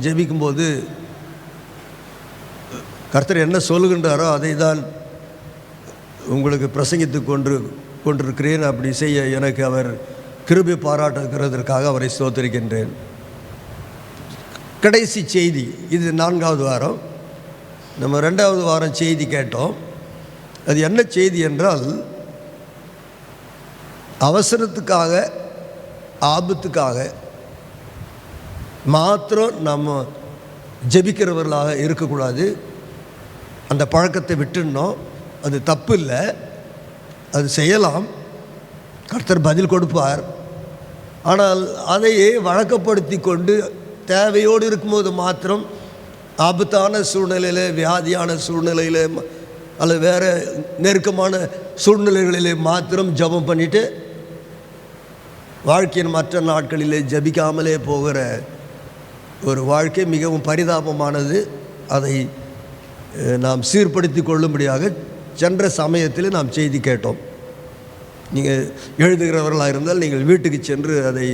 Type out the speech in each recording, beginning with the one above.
ஜெபிக்கும்போது கர்த்தர் என்ன சொல்லுகின்றாரோ அதை தான் உங்களுக்கு பிரசங்கித்து கொண்டிருக்கிறேன். அப்படி செய்ய எனக்கு அவர் கிருபை பாராட்டுகிறதற்காக அவரை ஸ்தோத்திரிக்கின்றேன். கடைசி செய்தி, இது 4வது வாரம். நம்ம 2வது வாரம் செய்தி கேட்டோம். அது என்ன செய்தி என்றால், அவசரத்துக்காக ஆபத்துக்காக மாத்திரம் நம்ம ஜெபிக்கிறவர்களாக இருக்கக்கூடாது. அந்த பழக்கத்தை விட்டுடணும். அது தப்பு இல்லை, அது செய்யலாம், கர்த்தர் பதில் கொடுப்பார். ஆனால் அதையே வழக்கப்படுத்தி கொண்டு தேவையோடு இருக்கும்போது மாத்திரம் ஆபத்தான சூழ்நிலையில், வியாதியான சூழ்நிலையில் அல்லது வேறு நெருக்கமான சூழ்நிலைகளிலே மாத்திரம் ஜெபம் பண்ணிவிட்டு வாழ்க்கையின் மற்ற நாட்களிலே ஜபிக்காமலே போகிற ஒரு வாழ்க்கை மிகவும் பரிதாபமானது. அதை நாம் சீர்படுத்தி கொள்ளும்படியாக சென்ற சமயத்தில் நாம் செய்தி கேட்டோம். நீங்கள் எழுதுகிறவர்களாக இருந்தால் நீங்கள் வீட்டுக்கு சென்று அதை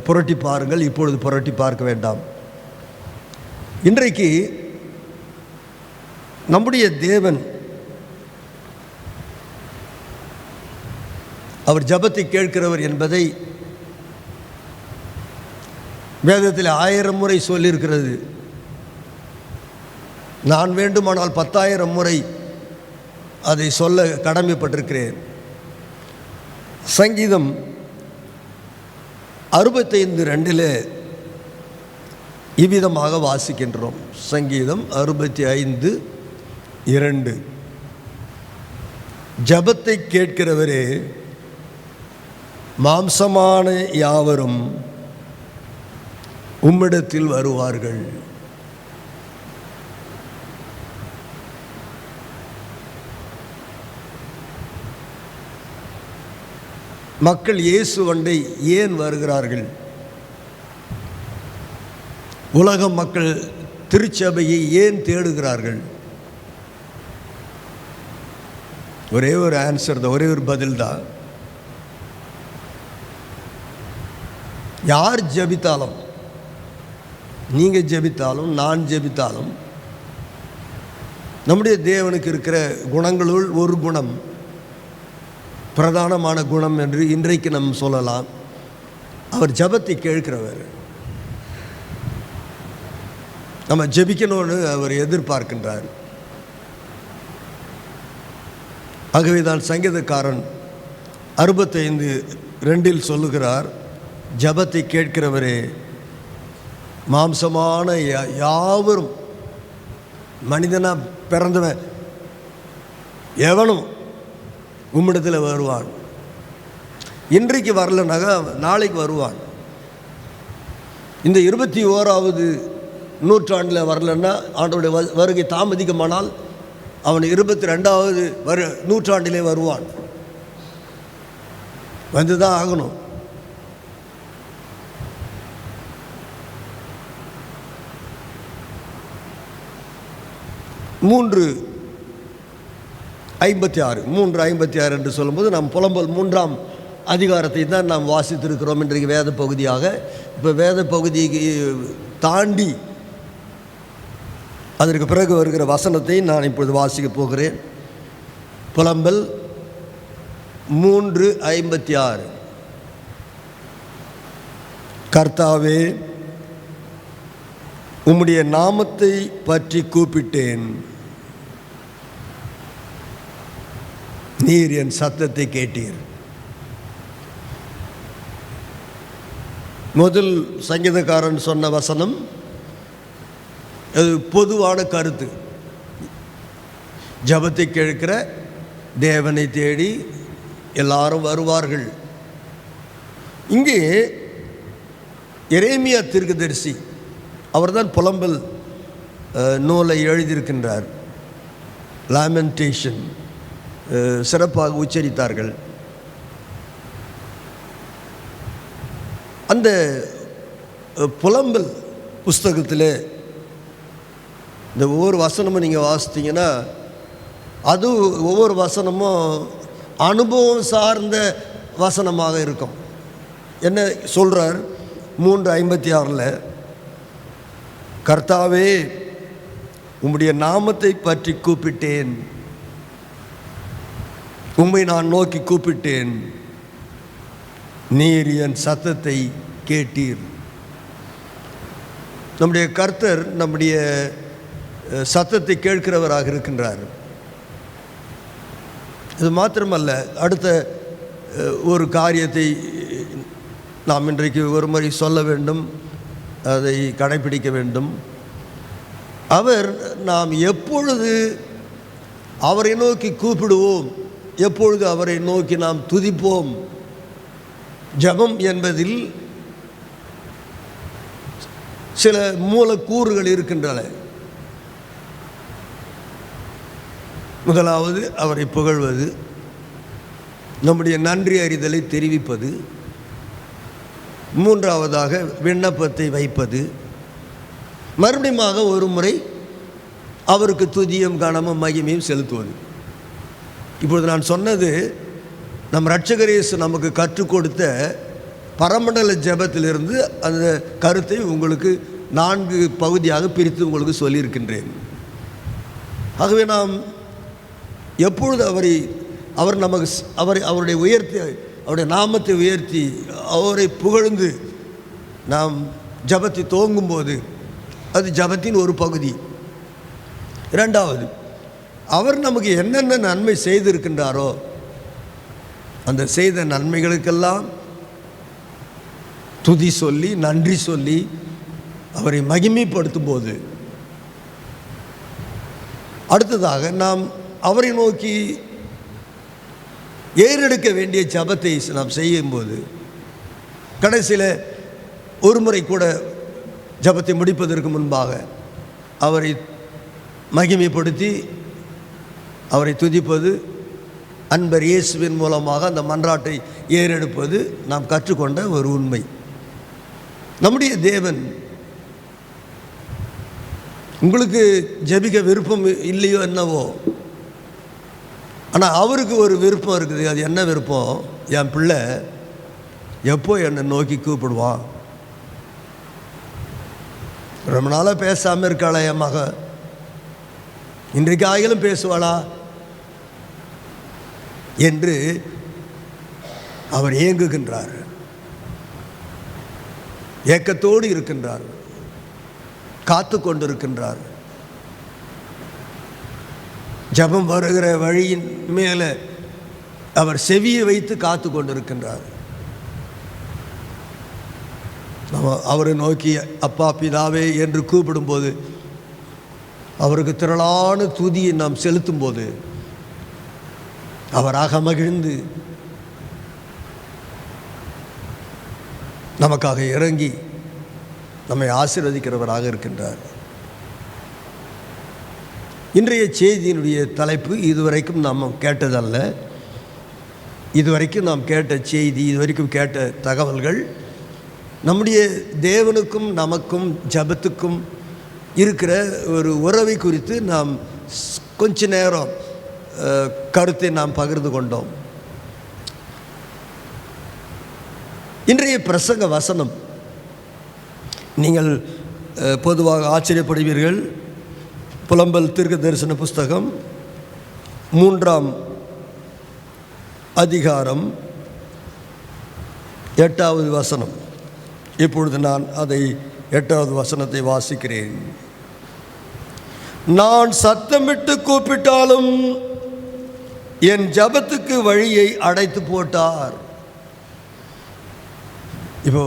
புரட்டி பாருங்கள். இப்பொழுது புரட்டி பார்க்க வேண்டாம். இன்றைக்கு நம்முடைய தேவன் அவர் ஜெபத்தை கேட்கிறவர் என்பதை வேதத்தில் 1000 முறை சொல்லியிருக்கிறது. நான் வேண்டுமானால் 10,000 முறை அதை சொல்ல கடமைப்பட்டிருக்கிறேன். சங்கீதம் 65:2 இவ்விதமாக வாசிக்கின்றோம். சங்கீதம் 65:2, ஜெபத்தை கேட்கிறவரே, மாம்சமான யாவரும் உம்மிடத்தில் வருவார்கள். மக்கள் இயேசு வண்டை ஏன் வருகிறார்கள்? உலக மக்கள் திருச்சபையை ஏன் தேடுகிறார்கள்? ஒரே ஒரு ஆன்சர் தான், ஒரே ஒரு பதில் தான். யார் ஜெபித்தாலும், நீங்கள் ஜெபித்தாலும் நான் ஜெபித்தாலும், நம்முடைய தேவனுக்கு இருக்கிற குணங்களுள் ஒரு குணம், பிரதானமான குணம் என்று இன்றைக்கு நம்ம சொல்லலாம், அவர் ஜெபத்தை கேட்கிறவர். நம்ம ஜெபிக்கணும்னு அவர் எதிர்பார்க்கின்றார். ஆகவே தான் சங்கீதக்காரன் 65:2 சொல்லுகிறார், ஜெபத்தை கேட்கிறவரே, மாம்சமான யாவரும், மனிதனாக பிறந்தவன் எவனும் உம்மிடத்தில் வருவான். இன்றைக்கு வரலனாக நாளைக்கு வருவான். இந்த 21வது நூற்றாண்டில் வரலன்னா, ஆண்டவருடைய வருகை தாமதிக்குமானால் அவன் 22வது நூற்றாண்டிலே வருவான். வந்து தான் ஆகணும். மூன்று 56 என்று சொல்லும்போது நாம் புலம்பல் 3ஆம் அதிகாரத்தை தான் நாம் வாசித்திருக்கிறோம் இன்றைக்கு வேத பகுதியாக. இப்போ வேத பகுதிக்கு தாண்டி அதற்கு பிறகு வருகிற வசனத்தை நான் இப்பொழுது வாசிக்க போகிறேன். புலம்பல் 3:56. கர்த்தாவே, உம்முடைய நாமத்தை பற்றி கூப்பிட்டேன், நீர் என் சத்தத்தை கேட்டீர். முதல் சங்கீதக்காரன் சொன்ன வசனம் அது பொதுவான கருத்து. ஜெபத்தை கேட்கிற தேவனை தேடி எல்லாரும் வருவார்கள். இங்கே எரேமியா தீர்க்கதரிசி அவர்தான் புலம்பல் நூலை எழுதியிருக்கின்றார். லாமெண்டேஷன் சிறப்பாக உச்சரித்தார்கள். அந்த புலம்பல் புஸ்தகத்தில் இந்த ஒவ்வொரு வசனமும் நீங்கள் வாசித்தீங்கன்னா அது ஒவ்வொரு வசனமும் அனுபவம் சார்ந்த வசனமாக இருக்கும். என்ன சொல்கிறார்? 3:56 கர்த்தாவே, உம்முடைய நாமத்தை பற்றி கூப்பிட்டேன், உம்மை நான் நோக்கி கூப்பிட்டேன், நீர் என் சத்தத்தை கேட்டீர். நம்முடைய கர்த்தர் நம்முடைய சத்தத்தை கேட்கிறவராக இருக்கின்றார். இது மாத்திரமல்ல, அடுத்த ஒரு காரியத்தை நாம் இன்றைக்கு ஒரு முறை சொல்ல வேண்டும், அதை கடைப்பிடிக்க வேண்டும். அவர் நாம் எப்பொழுது அவரை நோக்கி கூப்பிடுவோம், எப்பொழுது அவரை நோக்கி நாம் துதிப்போம். ஜெபம் என்பதில் சில மூலக்கூறுகள் இருக்கின்றன. முதலாவது அவரை புகழ்வது, நம்முடைய நன்றி அறிதலை தெரிவிப்பது, மூன்றாவதாக விண்ணப்பத்தை வைப்பது, மறுபடியும் ஒரு முறை அவருக்கு துதியும் கனமும் மகிமையும் செலுத்துவது. இப்பொழுது நான் சொன்னது நம் இரட்சகர் இயேசு நமக்கு கற்றுக் கொடுத்த பரமண்டல ஜெபத்திலிருந்து அந்த கருத்தை உங்களுக்கு 4 பகுதியாக பிரித்து உங்களுக்கு சொல்லியிருக்கின்றேன். ஆகவே நாம் எப்பொழுது அவர் நமக்கு அவருடைய உயர்த்தி, அவருடைய நாமத்தை உயர்த்தி அவரை புகழ்ந்து நாம் ஜெபத்தை துவங்கும்போது அது ஜெபத்தின் ஒரு பகுதி. இரண்டாவது, அவர் நமக்கு என்னென்ன நன்மை செய்திருக்கின்றாரோ அந்த செய்த நன்மைகளுக்கெல்லாம் துதி சொல்லி நன்றி சொல்லி அவரை மகிமைப்படுத்தும் போது, அடுத்ததாக நாம் அவரை நோக்கி ஏறெடுக்க வேண்டிய ஜெபத்தை நாம் செய்யும்போது, கடைசியில் ஒரு முறை கூட ஜெபத்தை முடிப்பதற்கு முன்பாக அவரை மகிமைப்படுத்தி அவரை துதிப்பது, அன்பர் இயேசுவின் மூலமாக அந்த மன்றாட்டை ஏறெடுப்பது நாம் கற்றுக்கொண்ட ஒரு உண்மை. நம்முடைய தேவன், உங்களுக்கு ஜெபிக்க விருப்பம் இல்லையோ என்னவோ, ஆனால் அவருக்கு ஒரு விருப்பம் இருக்குது. அது என்ன விருப்பம்? என் பிள்ளை எப்போ என்னை நோக்கி கூப்பிடுவான். ரொம்ப நாளாக பேசாமல் இருக்காளா என் மக, இன்றைக்கு ஆகிலும் பேசுவாளா என்று அவர் ஏங்குகின்றார், ஏக்கத்தோடு இருக்கின்றார், காத்து கொண்டிருக்கின்றார். ஜெபம் வருகிற வழியின் மேலே அவர் செவியை வைத்து காத்து கொண்டிருக்கின்றார். அவரை நோக்கி அப்பா பிதாவே என்று கூப்பிடும்போது, அவருக்கு திரளான துதியை நாம் செலுத்தும் போது அவர் அகமகிழ்ந்து நமக்காக இறங்கி நம்மை ஆசீர்வதிக்கிறவராக இருக்கின்றார். இன்றைய செய்தியினுடைய தலைப்பு இதுவரைக்கும் நாம் கேட்டதல்ல. இதுவரைக்கும் நாம் கேட்ட செய்தி, இதுவரைக்கும் கேட்ட தகவல்கள் நம்முடைய தேவனுக்கும் நமக்கும் ஜெபத்துக்கும் இருக்கிற ஒரு உறவை குறித்து நாம் கொஞ்ச நேரம் கருத்தை நாம் பகிர்ந்து கொண்டோம். இன்றைய பிரசங்க வசனம் நீங்கள் பொதுவாக ஆச்சரியப்படுவீர்கள். புலம்பல் தீர்க்க தரிசன புஸ்தகம் 3ஆம் அதிகாரம் 8வது வசனம். இப்பொழுது நான் அதை 8வது வசனத்தை வாசிக்கிறேன். நான் சத்தமிட்டு கூப்பிட்டாலும் என் ஜெபத்துக்கு வழியை அடைத்து போட்டார். இப்போ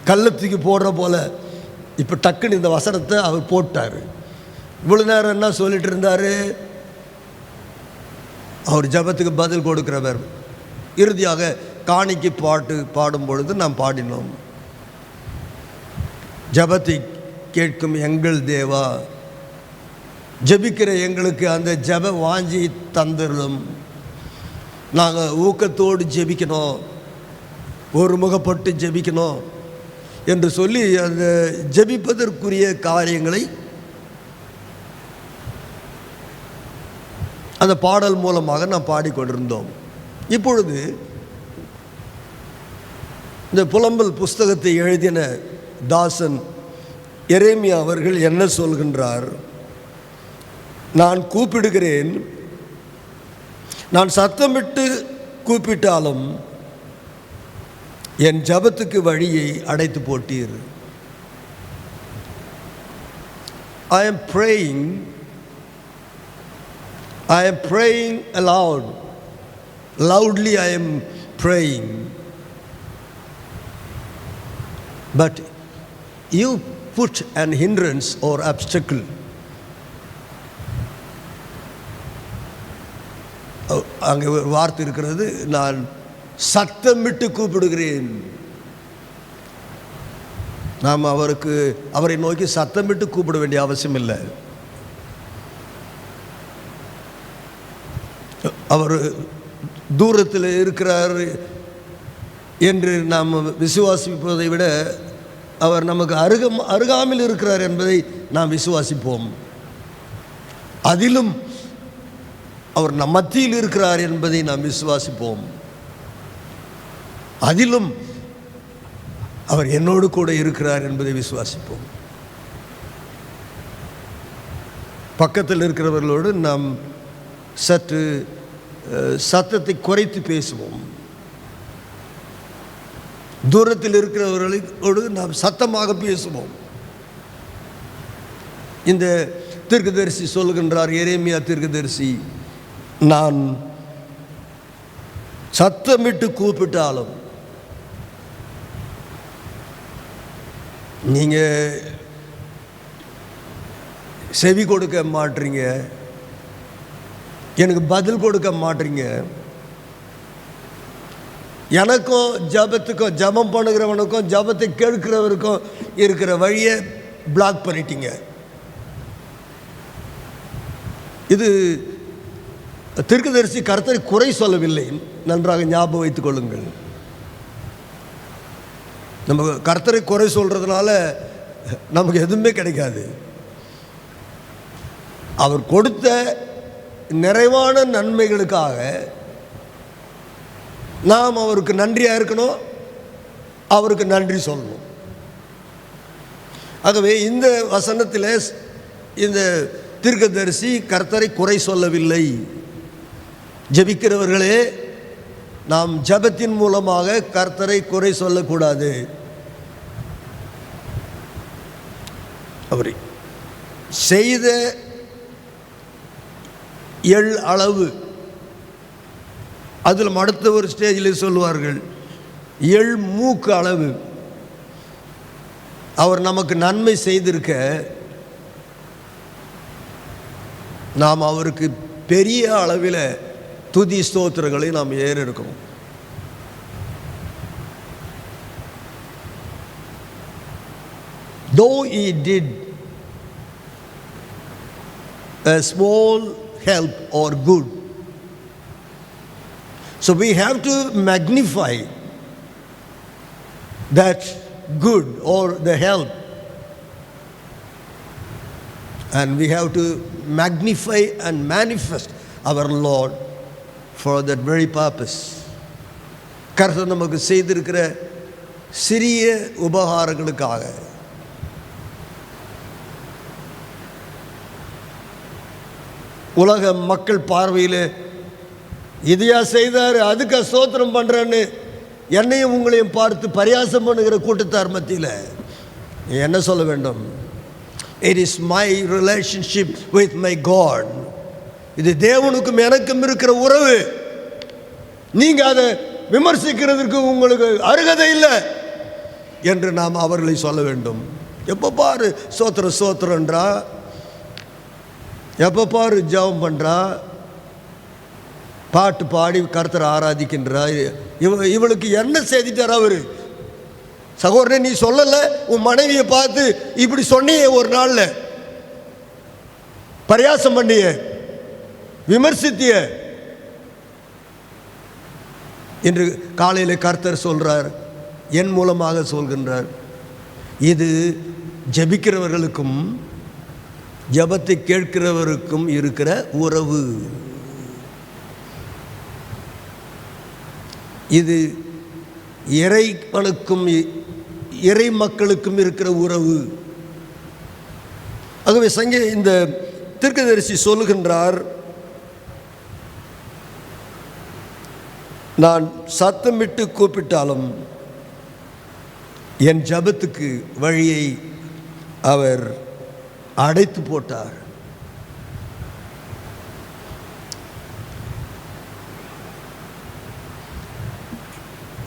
கள்ளத்துக்கு போடுற போல இப்போ டக்குன்னு இந்த வசனத்தை அவர் போட்டார். இவ்வளோ நேரம் என்ன சொல்லிட்டு இருந்தார்? அவர் ஜெபத்துக்கு பதில் கொடுக்கிறவர். இறுதியாக காணிக்கை பாட்டு பாடும் பொழுது நாம் பாடினோம், ஜெபத்தை கேட்கும் எங்கள் தேவா, ஜெபிக்கிற எங்களுக்கு அந்த ஜெப வாஞ்சி தந்துடும், நாங்கள் ஊக்கத்தோடு ஜெபிக்கணும், ஒரு முகப்பட்டு ஜெபிக்கணும் என்று சொல்லி அந்த ஜெபிப்பதற்குரிய காரியங்களை அந்த பாடல் மூலமாக நாம் பாடிக்கொண்டிருந்தோம். இப்பொழுது இந்த புலம்பல் புஸ்தகத்தை எழுதின தாசன் எரேமியா அவர்கள் என்ன சொல்கின்றார்? நான் கூப்பிடுகிறேன், நான் சத்தமிட்டு கூப்பிட்டாலும் என் ஜபத்துக்கு வழியை அடைத்து போட்டீர். I am praying aloud. Loudly I am praying. But you put an hindrance or obstacle. அங்கே ஒரு வார்த்தை இருக்கிறது, நான் சத்தமிட்டு கூப்பிடுகிறேன். நாம் அவரை நோக்கி சத்தமிட்டு கூப்பிட வேண்டிய அவசியம் இல்லை. அவர் தூரத்தில் இருக்கிறார் என்று நாம் விசுவாசிப்பதை விட அவர் நமக்கு அருகாமையில் இருக்கிறார் என்பதை நாம் விசுவாசிப்போம். அதிலும் அவர் நம் மத்தியில் இருக்கிறார் என்பதை நாம் விசுவாசிப்போம். அதிலும் அவர் என்னோடு கூட இருக்கிறார் என்பதை விசுவாசிப்போம். பக்கத்தில் இருக்கிறவர்களோடு நாம் சற்று சத்தத்தை குறைத்து பேசுவோம். தூரத்தில் இருக்கிறவர்களோடு நாம் சத்தமாக பேசுவோம். இந்த தீர்க்கதரிசி சொல்லுகின்றார், எரேமியா தீர்க்கதரிசி, நான் சத்தமிட்டு கூப்பிட்டாலும் நீங்கள் செவி கொடுக்க மாட்டீங்க, எனக்கு பதில் கொடுக்க மாட்டீங்க. எனக்கும் ஜபத்துக்கும், ஜபம் பண்ணுகிறவனுக்கும் ஜபத்தை கேட்கிறவருக்கும் இருக்கிற வழியை பிளாக் பண்ணிட்டீங்க. இது தீர்க்கதரிசி கர்த்தரை குறை சொல்லவில்லை, நன்றாக ஞாபகம் வைத்துக் கொள்ளுங்கள். நம்ம கர்த்தரை குறை சொல்கிறதுனால நமக்கு எதுவுமே கிடைக்காது. அவர் கொடுத்த நிறைவான நன்மைகளுக்காக நாம் அவருக்கு நன்றியாக இருக்கணும், அவருக்கு நன்றி சொல்லணும். ஆகவே இந்த வசனத்தில் இந்த தீர்க்கதரிசி கர்த்தரை குறை சொல்லவில்லை. ஜெபிக்கிறவர்களே, நாம் ஜெபத்தின் மூலமாக கர்த்தரை குறை சொல்லக்கூடாது. அவர் செய்த எள் அளவு, அதில் அடுத்த ஒரு ஸ்டேஜில் சொல்லுவார்கள் எள் மூக்கு அளவு. அவர் நமக்கு நன்மை செய்திருக்க நாம் அவருக்கு பெரிய அளவில் துதி ஸ்தோத்திரங்களை நாம் ஏறெடுக்கணும். Though he did a small help or good, so we have to magnify that good or the help, and we have to magnify and manifest our Lord for that very purpose. கர்த்தர் நமக்கு செய்திருக்கிற சிறிய உபகாரங்களுக்காக. உலக மக்கள் பார்வையில் இதையா செய்தார், அதுக்கு ஸ்தோத்திரம் பண்ணுறேன்னு என்னையும் உங்களையும் பார்த்து பரியாசம் பண்ணுகிற கூட்டத்தார் மத்தியில் என்ன சொல்ல வேண்டும்? It is my relationship with my God. இது தேவனுக்கும் எனக்கும் இருக்கிற உறவு. நீங்கள் அதை விமர்சிக்கிறதுக்கு உங்களுக்கு அருகதை இல்லை என்று நாம் அவர்களை சொல்ல வேண்டும். எப்போ பாரு சோத்திரன்றா, எப்போ பாரு ஜெபம் பண்ணுறா, பாட்டு பாடி கர்த்தரை ஆராதிக்கின்றா. இவளுக்கு என்ன செய்திட்டார் அவர்? சகோதரனே, நீ சொல்லலை, உன் மனைவியை பார்த்து இப்படி சொன்னியே, ஒரு நாளில் பரியாசம் பண்ணிய, விமர்சித்திய. இன்று காலையில் கர்த்தர் சொல்கிறார், என் மூலமாக சொல்கின்றார், இது ஜெபிக்கிறவர்களுக்கும் ஜெபத்தை கேட்கிறவருக்கும் இருக்கிற உறவு. இது இறைவனுக்கும் இறை மக்களுக்கும் இருக்கிற உறவு. ஆகவே இந்த தீர்க்கதரிசி சொல்லுகின்றார், நான் சத்தமிட்டு கூப்பிட்டாலும் என் ஜெபத்துக்கு வழியை அவர் அடைத்து போட்டார்.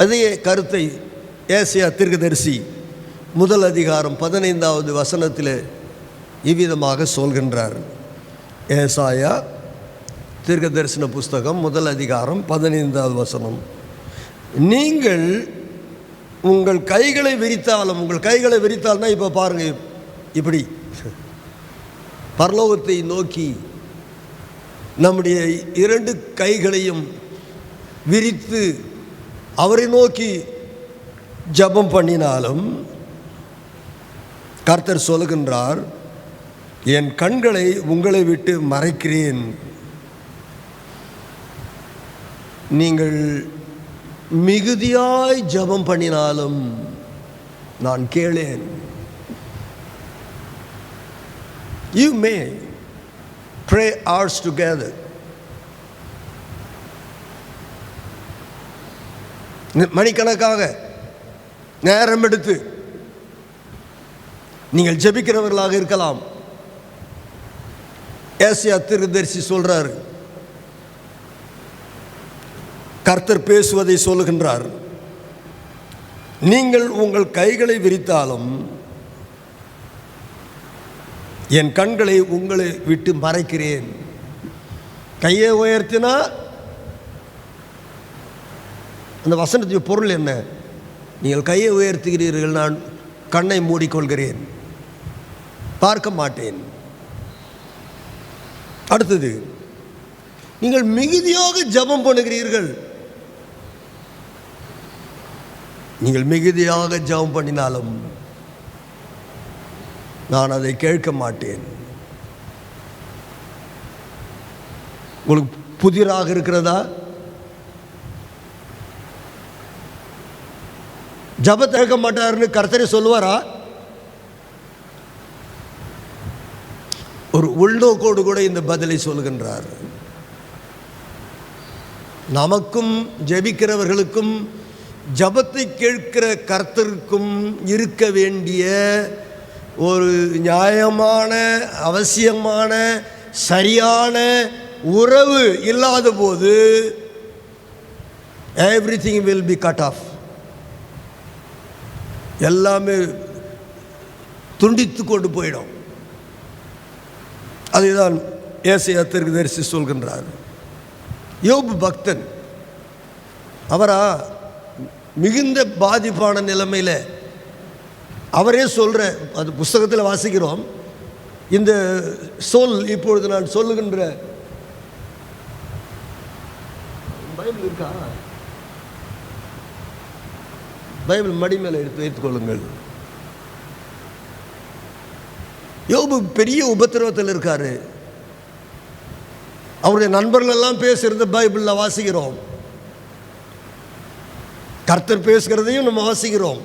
அதே கருத்தை ஏசாயா தீர்க்கதரிசி முதல் அதிகாரம் 15வது வசனத்தில் இவ்விதமாக சொல்கின்றார். ஏசாயா தீர்க்கதரிசன புஸ்தகம் முதல் அதிகாரம் 15வது வசனம், நீங்கள் உங்கள் கைகளை விரித்தாலும், உங்கள் கைகளை விரித்தால்னா இப்போ பாருங்கள், இப்படி பரலோகத்தை நோக்கி நம்முடைய 2 கைகளையும் விரித்து அவரை நோக்கி ஜெபம் பண்ணினாலும் கர்த்தர் சொல்லுகின்றார், என் கண்களை உங்களை விட்டு மறைக்கிறேன். நீங்கள் மிகுதியாய் ஜெபம் பண்ணினாலும் நான் கேளேன். You may pray hours together. மணிக்கணக்காக நேரம் எடுத்து நீங்கள் ஜெபிக்கிறவர்களாக இருக்கலாம். ஏசாயா தீர்க்கதரிசி சொல்றார், கர்த்தர் பேசுவதை சொல்லுகின்றார், நீங்கள் உங்கள் கைகளை விரித்தாலும் என் கண்களை உங்களை விட்டு மறைக்கிறேன். கையை உயர்த்தினா அந்த வசனத்தின் பொருள் என்ன? நீங்கள் கையை உயர்த்துகிறீர்கள், நான் கண்ணை மூடிக்கொள்கிறேன், பார்க்க மாட்டேன். அடுத்தது, நீங்கள் மிகுதியாக ஜெபம் பண்ணுகிறீர்கள். நீங்கள் மிகுதியாக ஜெபம் பண்ணினாலும் நான் அதை கேட்க மாட்டேன். உங்களுக்கு புதிராக இருக்கிறதா? ஜெபத்தை கேட்க மாட்டாருன்னு கர்த்தரே சொல்லுவாரா? ஒரு உள்நோக்கோடு கூட இந்த பதிலை சொல்கின்றார். நமக்கும் ஜெபிக்கிறவர்களுக்கும் ஜெபத்தை கேட்கிற கர்த்தருக்கும் இருக்க வேண்டிய ஒரு நியாயமான, அவசியமான, சரியான உறவு இல்லாத போது everything will be cut off. எல்லாமே துண்டித்து கொண்டு போயிடும். அதுதான் ஏசாயா தீர்க்கதரிசி சொல்கின்றார். யோபு பக்தன், அவரா மிகுந்த பாதிப்பான நிலைமையில் அவரே சொல்கிற, அது புஸ்தகத்தில் வாசிக்கிறோம். இந்த சொல் இப்பொழுது நான் சொல்லுகின்ற பைபிள் இருக்கா? பைபிள் மடி மேலே எடுத்து வைத்துக் கொள்ளுங்கள். யோபு பெரிய உபத்திரவத்தில் இருக்காரு. அவருடைய நண்பர்கள் எல்லாம் பேசுகிறத பைபிளில் வாசிக்கிறோம். கர்த்தர் பேசுகிறதையும் நம்ம வாசிக்கிறோம்.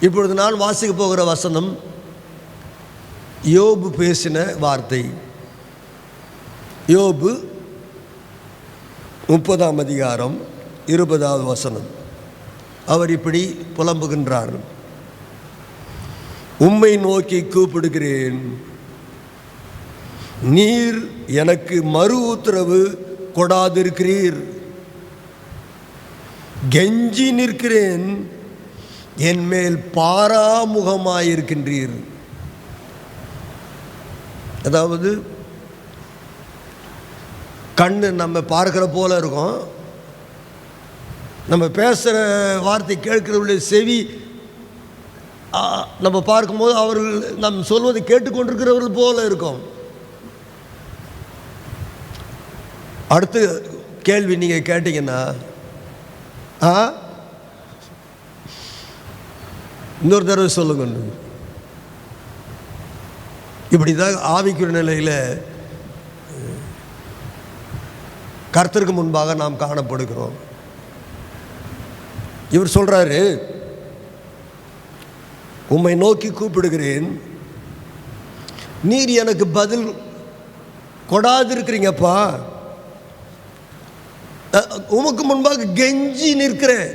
இப்பொழுது நான் வாசிக்க போகிற வசனம் யோபு பேசின வார்த்தை. யோபு 30ஆம் அதிகாரம் 20வது வசனம். அவர் இப்படி புலம்புகின்றார், உம்மை நோக்கி கூப்பிடுகிறேன், நீர் எனக்கு மறு உத்தரவு கொடாதிருக்கிறீர். கெஞ்சி நிற்கிறேன், என் மேல் பாராமுகமாயிருக்கின்றீர். அதாவது கண்ணு நம்ம பார்க்கிற போல இருக்கும், நம்ம பேசுகிற வார்த்தை கேட்கிறவர்களுடைய செவி நம்ம பார்க்கும்போது அவர்கள் நம் சொல்வதை கேட்டுக்கொண்டிருக்கிறவர்கள் போல இருக்கும். அடுத்த கேள்வி நீங்கள் கேட்டீங்கன்னா, இன்னொரு தடவை சொல்லுங்க. இப்படி தான் ஆவிக்குரிய நிலையில் கர்த்தருக்கு முன்பாக நாம் காணப்படுகிறோம். இவர் சொல்றாரு, உம்மை நோக்கி கூப்பிடுகிறேன், நீர் எனக்கு பதில் கொடாதிருக்கிறீங்கப்பா, உமக்கு முன்பாக கெஞ்சி நிற்கிறேன்.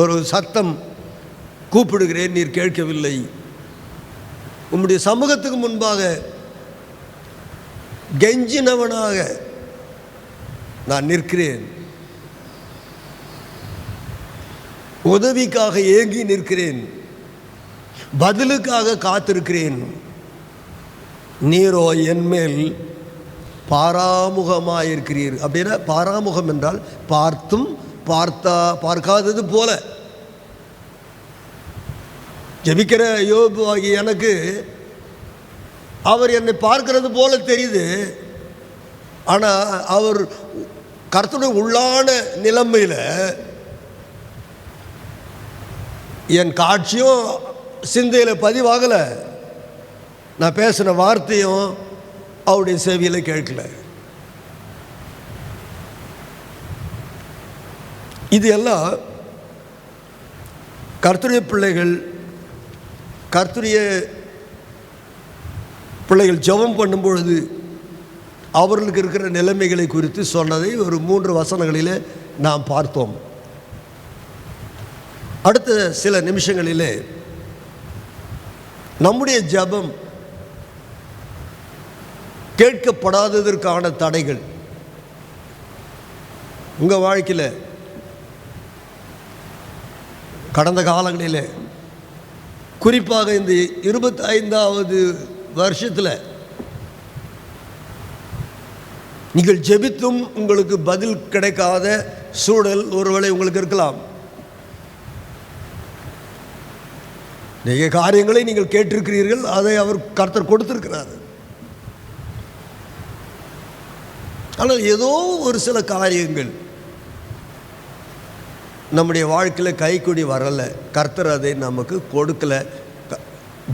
ஒரு சத்தம் கூப்பிடுகிறேன், நீர் கேட்கவில்லை. உம்முடைய சமூகத்துக்கு முன்பாக கெஞ்சினவனாக நான் நிற்கிறேன். உதவிக்காக ஏங்கி நிற்கிறேன், பதிலுக்காக காத்திருக்கிறேன். நீரோ என்மேல் பாராமுகமாயிருக்கிறீர். அப்படின்னா பாராமுகம் என்றால் பார்த்தும் பார்க்காதது போல. ஜெபிக்கிற யோபு ஆகிய எனக்கு அவர் என்னை பார்க்கிறது போல தெரியுது. ஆனால் அவர் கர்த்தருடைய உள்ளான நிலைமையில் என் காட்சியும் சிந்தையில் பதிவாகலை, நான் பேசின வார்த்தையும் அவருடைய செவியில் கேட்கல. இது எல்லாம் கர்த்தருடைய பிள்ளைகள் ஜெபம் பண்ணும் பொழுது அவர்களுக்கு இருக்கிற நிலைமைகளை குறித்து சொன்னதை ஒரு 3 வசனங்களிலே நாம் பார்த்தோம். அடுத்த சில நிமிஷங்களிலே நம்முடைய ஜெபம் கேட்கப்படாததற்கான தடைகள் உங்கள் வாழ்க்கையில் கடந்த காலங்களில், குறிப்பாக இந்த 25வது வருஷத்தில் நீங்கள் ஜெபித்தும் உங்களுக்கு பதில் கிடைக்காத சூழல் ஒருவேளை உங்களுக்கு இருக்கலாம். நீங்கள் காரியங்களை நீங்கள் கேட்டிருக்கிறீர்கள், அதை அவர் கர்த்தர் கொடுத்திருக்கிறார். ஆனால் ஏதோ ஒரு சில காரியங்கள் நம்முடைய வாழ்க்கையில் கைக்கூடி வரலை, கர்த்தர் அதை நமக்கு கொடுக்கலை,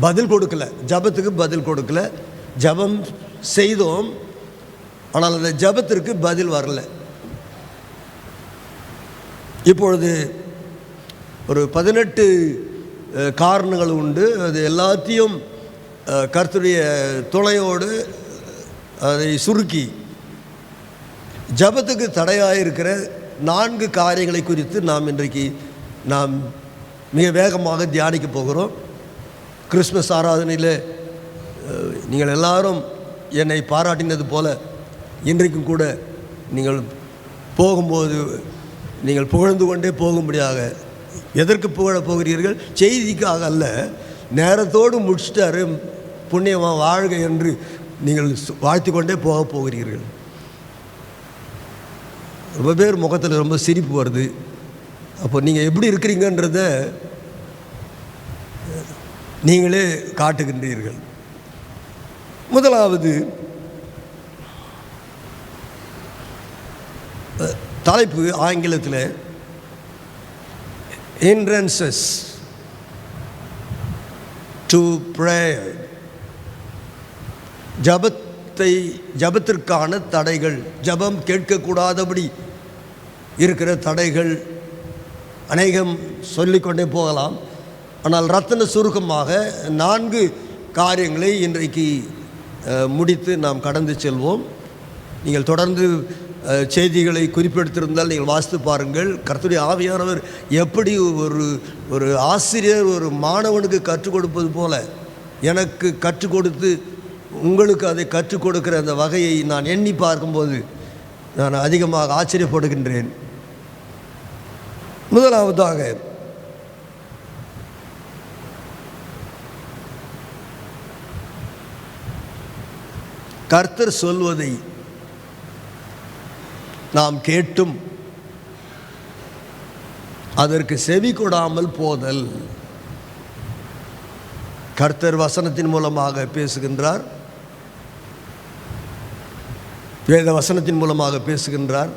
பதில் கொடுக்கலை, ஜபத்துக்கு பதில் கொடுக்கலை. ஜபம் செய்தோம், ஆனால் அந்த ஜபத்திற்கு பதில் வரலை. இப்பொழுது ஒரு 18 காரணங்கள் உண்டு. அது எல்லாத்தையும் கர்த்தருடைய துணையோடு அதை சுருக்கி ஜபத்துக்கு தடையாக இருக்கிற 4 காரியங்களை குறித்து இன்றைக்கு நாம் மிக வேகமாக தியானிக்க போகிறோம். கிறிஸ்மஸ் ஆராதனையில் நீங்கள் எல்லாரும் என்னை பாராட்டினது போல இன்றைக்கும் கூட நீங்கள் போகும்போது நீங்கள் புகழ்ந்து கொண்டே போகும்படியாக. எதற்கு புகழப் போகிறீர்கள்? செய்திக்காக அல்ல, நேரத்தோடு முடிச்சிட்டாரு புண்ணியமாக வாழ்க என்று நீங்கள் வாழ்த்தி கொண்டே போகிறீர்கள். ரொம்ப பேர் முகத்தில் ரொம்ப சிரிப்பு வருது. அப்போ நீங்கள் எப்படி இருக்கிறீங்கன்றத நீங்களே காட்டுகின்றீர்கள். முதலாவது தலைப்பு ஆங்கிலத்தில் hindrances to prayer. ஜபத்திற்கான தடைகள், ஜபம் கேட்கக்கூடாதபடி இருக்கிற தடைகள் அநேகம் சொல்லிக்கொண்டே போகலாம். ஆனால் ரத்தின சுருக்கமாக 4 காரியங்களை இன்றைக்கு முடித்து நாம் கடந்து செல்வோம். நீங்கள் தொடர்ந்து செய்திகளை குறிப்பெடுத்திருந்தால் நீங்கள் வாசித்து பாருங்கள். கர்த்தருடைய ஆவியானவர் எப்படி ஒரு ஆசிரியர் ஒரு மாணவனுக்கு கற்றுக் கொடுப்பது போல எனக்கு கற்றுக் கொடுத்து உங்களுக்கு அதை கற்றுக் கொடுக்கிற அந்த வகையை நான் எண்ணி பார்க்கும்போது நான் அதிகமாக ஆச்சரியப்படுகின்றேன். முதலாவதாக கர்த்தர் சொல்வதை நாம் கேட்டும் அதற்கு செவி கொடாமல் போதல். கர்த்தர் வசனத்தின் மூலமாக பேசுகின்றார், வேத வசனத்தின் மூலமாக பேசுகின்றார்,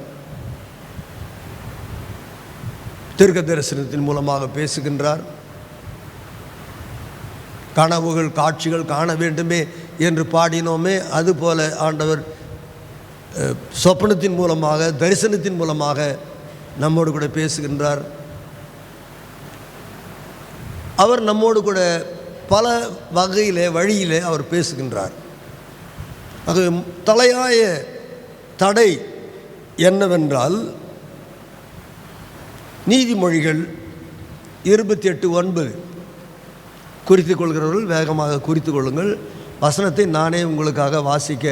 தீர்க்க தரிசனத்தின் மூலமாக பேசுகின்றார். கனவுகள் காட்சிகள் காண வேண்டுமே என்று பாடினோமே, அதுபோல ஆண்டவர் சொப்பனத்தின் மூலமாக தரிசனத்தின் மூலமாக நம்மோடு கூட பேசுகின்றார். அவர் நம்மோடு கூட பல வகையிலே வழியிலே அவர் பேசுகின்றார். அது தலையாய தடை என்னவென்றால், நீதிமொழிகள் 28:9 குறித்து கொள்கிறவர்கள் வேகமாக குறித்து கொள்ளுங்கள். வசனத்தை நானே உங்களுக்காக வாசிக்க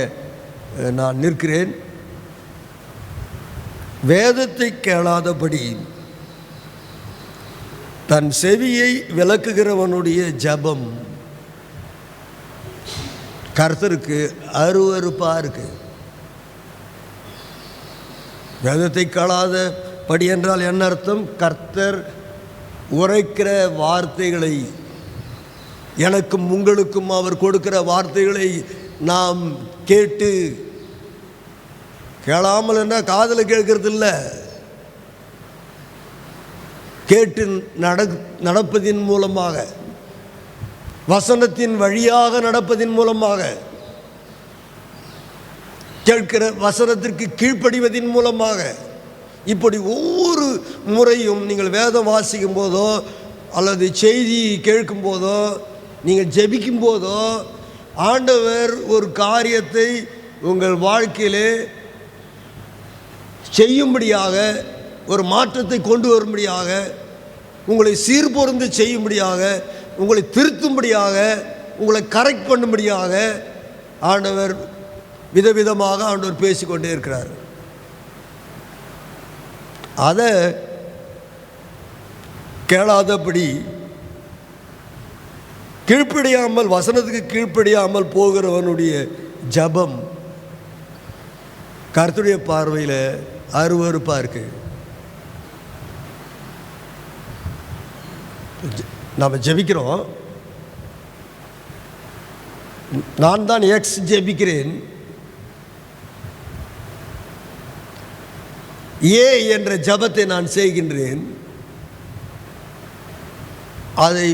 நான் நிற்கிறேன். வேதத்தை கேளாதபடி தன் செவியை விலக்குகிறவனுடைய ஜெபம் கர்த்தருக்கு அருவருப்பாக இருக்கு. வேதத்தை கேளாதபடி என்றால் என்ன அர்த்தம்? கர்த்தர் உரைக்கிற வார்த்தைகளை, எனக்கும் உங்களுக்கும் அவர் கொடுக்கிற வார்த்தைகளை நாம் கேட்டு, கேளாமல் என்ன காதில் கேட்கறது இல்லை, கேட்டு நடப்பதின் மூலமாக, வசனத்தின் வழியாக நடப்பதின் மூலமாக, கேட்கிற வசனத்திற்கு கீழ்ப்படிவதின் மூலமாக, இப்படி ஒவ்வொரு முறையும் நீங்கள் வேதம் வாசிக்கும் போதோ அல்லது செய்தி கேட்கும் போதோ நீங்கள் ஜெபிக்கும் போதோ ஆண்டவர் ஒரு காரியத்தை உங்கள் வாழ்க்கையிலே செய்யும்படியாக, ஒரு மாற்றத்தை கொண்டு வரும்படியாக, உங்களை சீர்பொருந்த செய்யும்படியாக, உங்களை திருத்தும்படியாக, உங்களை கரெக்ட் பண்ணும்படியாக ஆண்டவர் விதவிதமாக ஆண்டவர் பேசிக்கொண்டே இருக்கிறார். அதை கேளாதபடி, கீழ்ப்படியாமல், வசனத்துக்கு கீழ்ப்படியாமல் போகிறவனுடைய ஜபம் கர்த்தருடைய பார்வையில் அருவருப்பாக இருக்கு. நாம் ஜெபிக்கிறோம், நான் தான் எக்ஸ் ஜெபிக்கிறேன், ஏ என்ற ஜபத்தை நான் செய்கின்றேன், அதை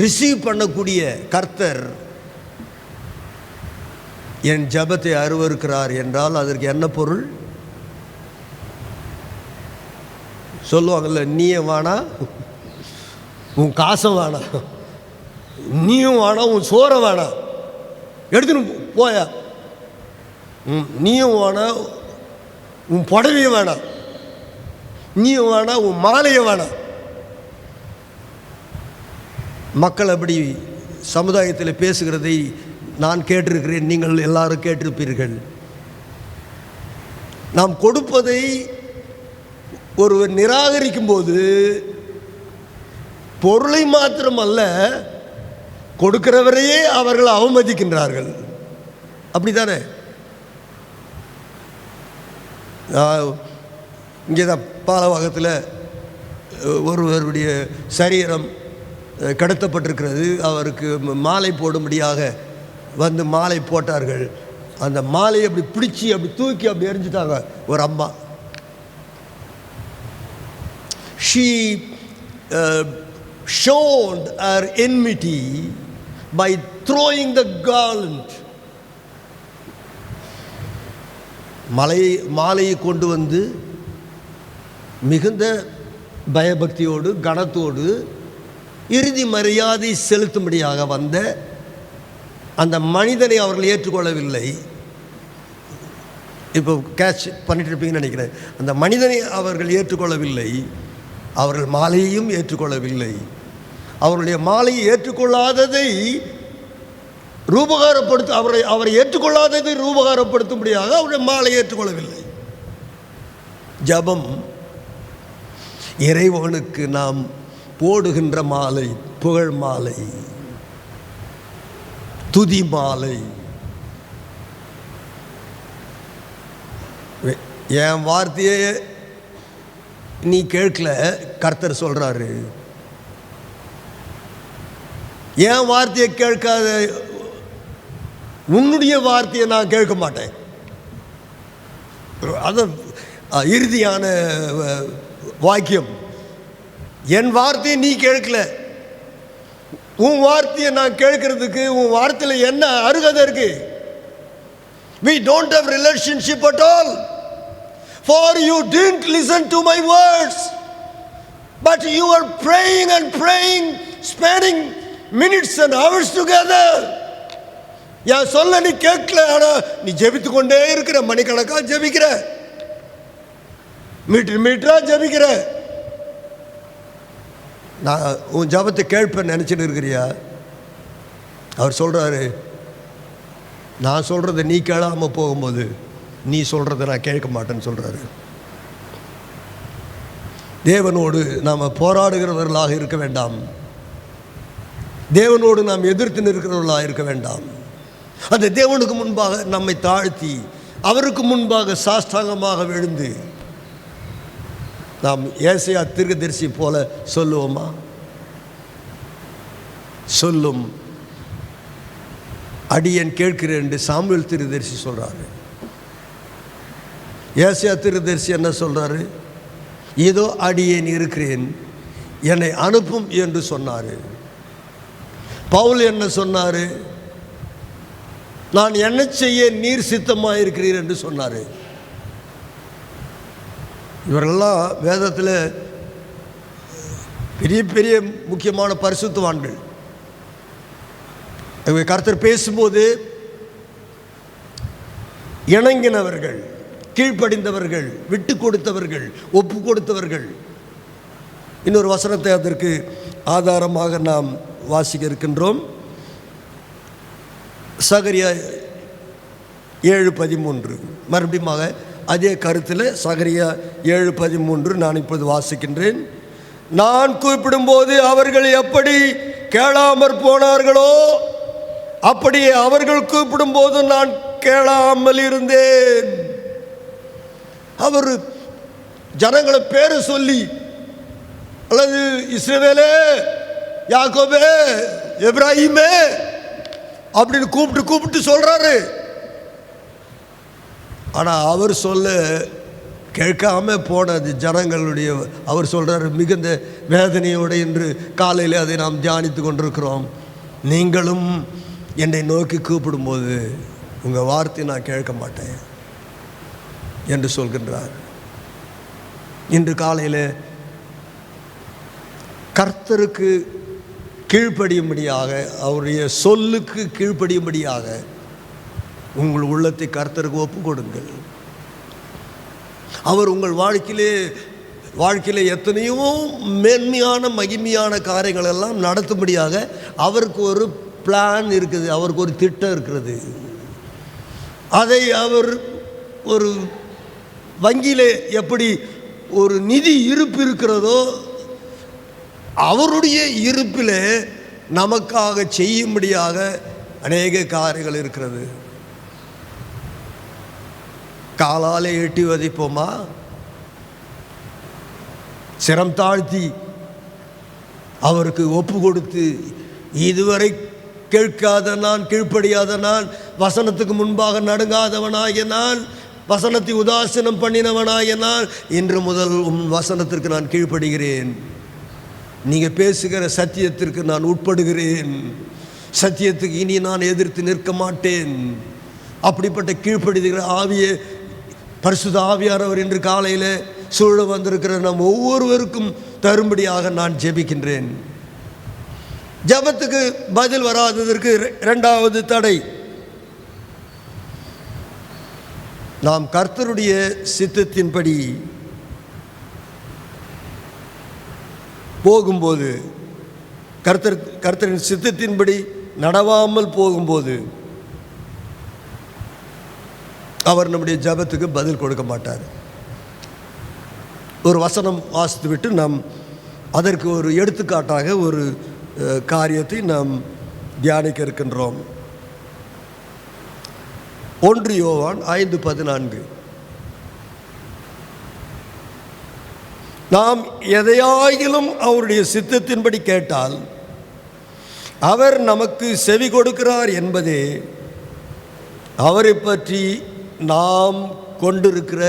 ரிசீவ் பண்ணக்கூடிய கர்த்தர் என் ஜபத்தை அருவருக்கிறார் என்றால் அதற்கு என்ன பொருள்? சொல்லுவாங்கள்ல, நீயும் வேணா, உன் காசும் வேணாம், நீயும் வேணாம், உன் சோறை வேணாம், எடுத்துன்னு போயா, நீயும் வேணாம், உன் புடவையும் வேணாம், நீயும் வேணாம், உன் மாலையும் வேணாம். மக்கள் அப்படி சமுதாயத்தில் பேசுகிறதை நான் கேட்டிருக்கிறேன், நீங்கள் எல்லாரும் கேட்டிருப்பீர்கள். நாம் கொடுப்பதை ஒருவர் நிராகரிக்கும் போது பொருளை மாத்திரமல்ல, கொடுக்கிறவரையே அவர்கள் அவமதிக்கின்றார்கள். அப்படித்தானே? இங்கே தான் பாலவாகத்தில் ஒருவருடைய சரீரம் கடத்தப்பட்டிருக்கிறது. அவருக்கு மாலை போடும்படியாக வந்து மாலை போட்டார்கள். அந்த மாலையை அப்படி பிடிச்சி அப்படி தூக்கி அப்படி எரிஞ்சிட்டாங்க ஒரு அம்மா. She shown her enmity by throwing the garland. மாலையை கொண்டு வந்து மிகுந்த பயபக்தியோடு கனத்தோடு இறுதி மரியாதை செலுத்தும்படியாக வந்த அந்த மனிதனை அவர்கள் ஏற்றுக்கொள்ளவில்லை. இப்போ கேட்ச் பண்ணிட்டு இருப்பீங்கன்னு நினைக்கிறேன். அந்த மனிதனை அவர்கள் ஏற்றுக்கொள்ளவில்லை, அவர்கள் மாலையையும் ஏற்றுக்கொள்ளவில்லை. அவருடைய மாலையை ஏற்றுக்கொள்ளாததை அவரை ஏற்றுக்கொள்ளாததை ரூபகாரப்படுத்தும்படியாக அவருடைய மாலையை ஏற்றுக்கொள்ளவில்லை. ஜபம் இறைவனுக்கு நாம் போடுகின்ற மாலை, புகழ் மாலை, துதி மாலை. என் வார்த்தையே நீ கேட்கல, கர்த்தர் சொல்றாரு. என் வார்த்தையை கேட்காத உன்னுடைய வார்த்தையை நான் கேட்க மாட்டேன். அது இறுதியான வாக்கியம். என் வார்த்தையை நீ கேட்கல, உன் வார்த்தையை நான் கேட்கறதுக்கு உன் வார்த்தையில் என்ன அருகதை இருக்கு? We don't have relationship at all, for you didn't listen to my words, but you are praying and praying, spending minutes and hours together. என் சொல்ல நீ கேட்கல, ஆனால் நீ ஜெபித்து கொண்டே இருக்கிற, மணிக்கணக்கா ஜெபிக்கிற, மீட்டரா ஜெபிக்கிற. நான் உன் ஜபத்தை கேட்பேன்னு நினச்சிட்டு இருக்கிறியா? அவர் சொல்கிறாரு, நான் சொல்கிறத நீ கேளாமல் போகும்போது நீ சொல்கிறத நான் கேட்க மாட்டேன்னு சொல்கிறாரு. தேவனோடு நாம் போராடுகிறவர்களாக இருக்க வேண்டாம். தேவனோடு நாம் எதிர்த்து நிற்கிறவர்களாக இருக்க வேண்டாம். அந்த தேவனுக்கு முன்பாக நம்மை தாழ்த்தி அவருக்கு முன்பாக சாஷ்டாங்கமாக விழுந்து நாம் ஏசாயா தீர்க்கதரிசி போல சொல்லுவோமா? சொல்லும் அடியேன் கேட்கிறேன் என்று சாமுவேல் தீர்க்கதரிசி சொல்கிறாரு. ஏசாயா தீர்க்கதரிசி என்ன சொல்கிறாரு? இதோ அடியேன் இருக்கிறேன், என்னை அனுப்பும் என்று சொன்னார். பவுல் என்ன சொன்னார்? நான் என்ன செய்ய நீர் சித்தமாக இருக்கிறீர் என்று சொன்னார். இவரெல்லாம் வேதத்தில் பெரிய பெரிய முக்கியமான பரிசுத்தவான்கள். கர்த்தர் பேசும்போது இணங்கினவர்கள், கீழ்ப்படிந்தவர்கள், விட்டு கொடுத்தவர்கள், ஒப்பு கொடுத்தவர்கள். இன்னொரு வசனத்தை அதற்கு ஆதாரமாக நாம் வாசிக்க இருக்கின்றோம். சகரியா 7:13. மறுபடியும் அதே கருத்தில் சகரியா 7:13 நான் இப்போது வாசிக்கின்றேன். நான் கூப்பிடும்போது அவர்கள் எப்படி கேளாமற் போனார்களோ அப்படியே அவர்கள் கூப்பிடும்போது நான் கேளாமல் இருந்தேன். அவர் ஜனங்களை பேரை சொல்லி, அல்லது இஸ்ரவேலே, யாக்கோபே, எப்ராஹிமே அப்படின்னு கூப்பிட்டு சொல்றாரு. ஆனால் அவர் சொல்ல கேட்காம போனது ஜனங்களுடைய, அவர் சொல்றாரு, மிகுந்த வேதனையோடு இன்று காலையில் அதை நாம் தியானித்து கொண்டிருக்கிறோம். நீங்களும் என்னை நோக்கி கூப்பிடும்போது உங்கள் வார்த்தை நான் கேட்க மாட்டேன் என்று சொல்கின்றார். இன்று காலையில் கர்த்தருக்கு கீழ்ப்படியும்படியாக, அவருடைய சொல்லுக்கு கீழ்ப்படியும்படியாக உங்கள் உள்ளத்தை கர்த்தருக்கு ஒப்பு கொடுங்கள். அவர் உங்கள் வாழ்க்கையிலே எத்தனையோ மேன்மையான மகிமையான காரியங்கள் எல்லாம் நடத்தும்படியாக அவருக்கு ஒரு பிளான் இருக்குது, அவருக்கு ஒரு திட்டம் இருக்கிறது. அதை அவர் ஒரு வங்கியில் எப்படி ஒரு நிதி இருப்பு இருக்கிறதோ, அவருடைய இருப்பில் நமக்காக செய்யும்படியாக அநேக காரியங்கள் இருக்கிறது. காலால் எட்டி வதைப்போமா? சிரம் தாழ்த்தி அவருக்கு ஒப்பு கொடுத்து, இதுவரை கேட்காத நான், கீழ்ப்படியாத நான், வசனத்துக்கு முன்பாக நடுங்காதவனாகிய நான், வசனத்தை உதாசீனம் பண்ணினவனாகிய நான், இன்று முதல் வசனத்திற்கு நான் கீழ்ப்படுகிறேன். நீங்கள் பேசுகிற சத்தியத்திற்கு நான் உட்படுகிறேன். சத்தியத்துக்கு இனி நான் எதிர்த்து நிற்க மாட்டேன். அப்படிப்பட்ட கீழ்ப்படுகிற ஆவியை பரிசுத்த ஆவியானவர் இன்று காலையில் சூழ வந்திருக்கிற நம் ஒவ்வொருவருக்கும் தரும்படியாக நான் ஜெபிக்கின்றேன். ஜெபத்துக்கு பதில் வராததற்கு இரண்டாவது தடை, நாம் கர்த்தருடைய சித்தத்தின்படி போகும்போது, கர்த்தரின் சித்தத்தின்படி நடவாமல் போகும்போது அவர் நம்முடைய ஜெபத்துக்கு பதில் கொடுக்க மாட்டார். ஒரு வசனம் வாசித்து விட்டு நாம் அதற்கு ஒரு எடுத்துக்காட்டாக ஒரு காரியத்தை நாம் தியானிக்க இருக்கின்றோம். 1 யோவான் 5:14. நாம் எதையாகிலும் அவருடைய சித்தத்தின்படி கேட்டால் அவர் நமக்கு செவி கொடுக்கிறார் என்பதே அவரை பற்றி நாம் கொண்டிருக்கிற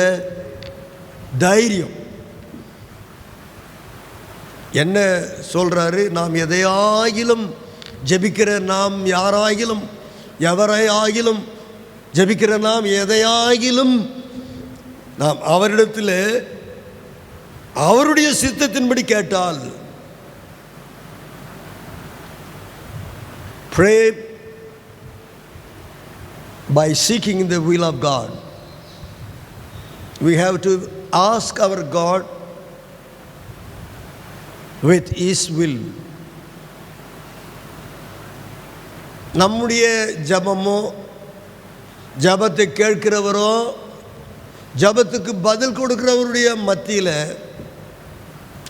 தைரியம். என்ன சொல்கிறாரு? நாம் எதையாகிலும் ஜெபிக்கிற நாம், யாராகிலும், எவரையாகிலும் ஜெபிக்கிற நாம், எதையாகிலும் நாம் அவரிடத்தில் அவருடைய சித்தத்தின்படி கேட்டால் Pray by seeking the will of God. We have to ask our God with His will. நம்முடைய ஜபமோ, ஜபத்தை கேட்கிறவரோ, ஜபத்துக்கு பதில் கொடுக்கிறவருடைய மத்தியில்,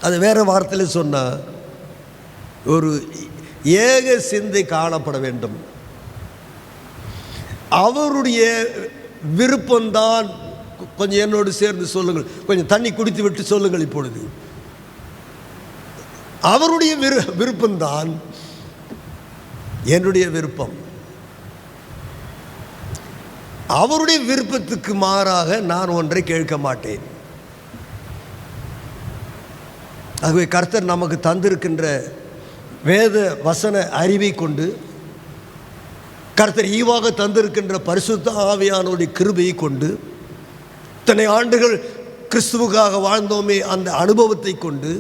அது வேறு வார்த்தையில் சொன்னால், ஒரு ஏக சிந்தை காணப்பட வேண்டும். அவருடைய விருப்பம்தான். கொஞ்சம் என்னோடு சேர்ந்து சொல்லுங்கள், கொஞ்சம் தண்ணி குடித்து விட்டு சொல்லுங்கள். இப்பொழுது அவருடைய விருப்பம்தான் என்னுடைய விருப்பம். அவருடைய விருப்பத்துக்கு மாறாக நான் ஒன்றை கேட்க மாட்டேன். ஆகவே கர்த்தர் நமக்கு தந்திருக்கின்ற வேத வசன அறிவை கொண்டு, கர்த்தர் ஈவாக தந்திருக்கின்ற பரிசுத்த ஆவியானுடைய கிருபையை கொண்டு, இத்தனை ஆண்டுகள் கிறிஸ்துவுக்காக வாழ்ந்தோமே அந்த அனுபவத்தை கொண்டு,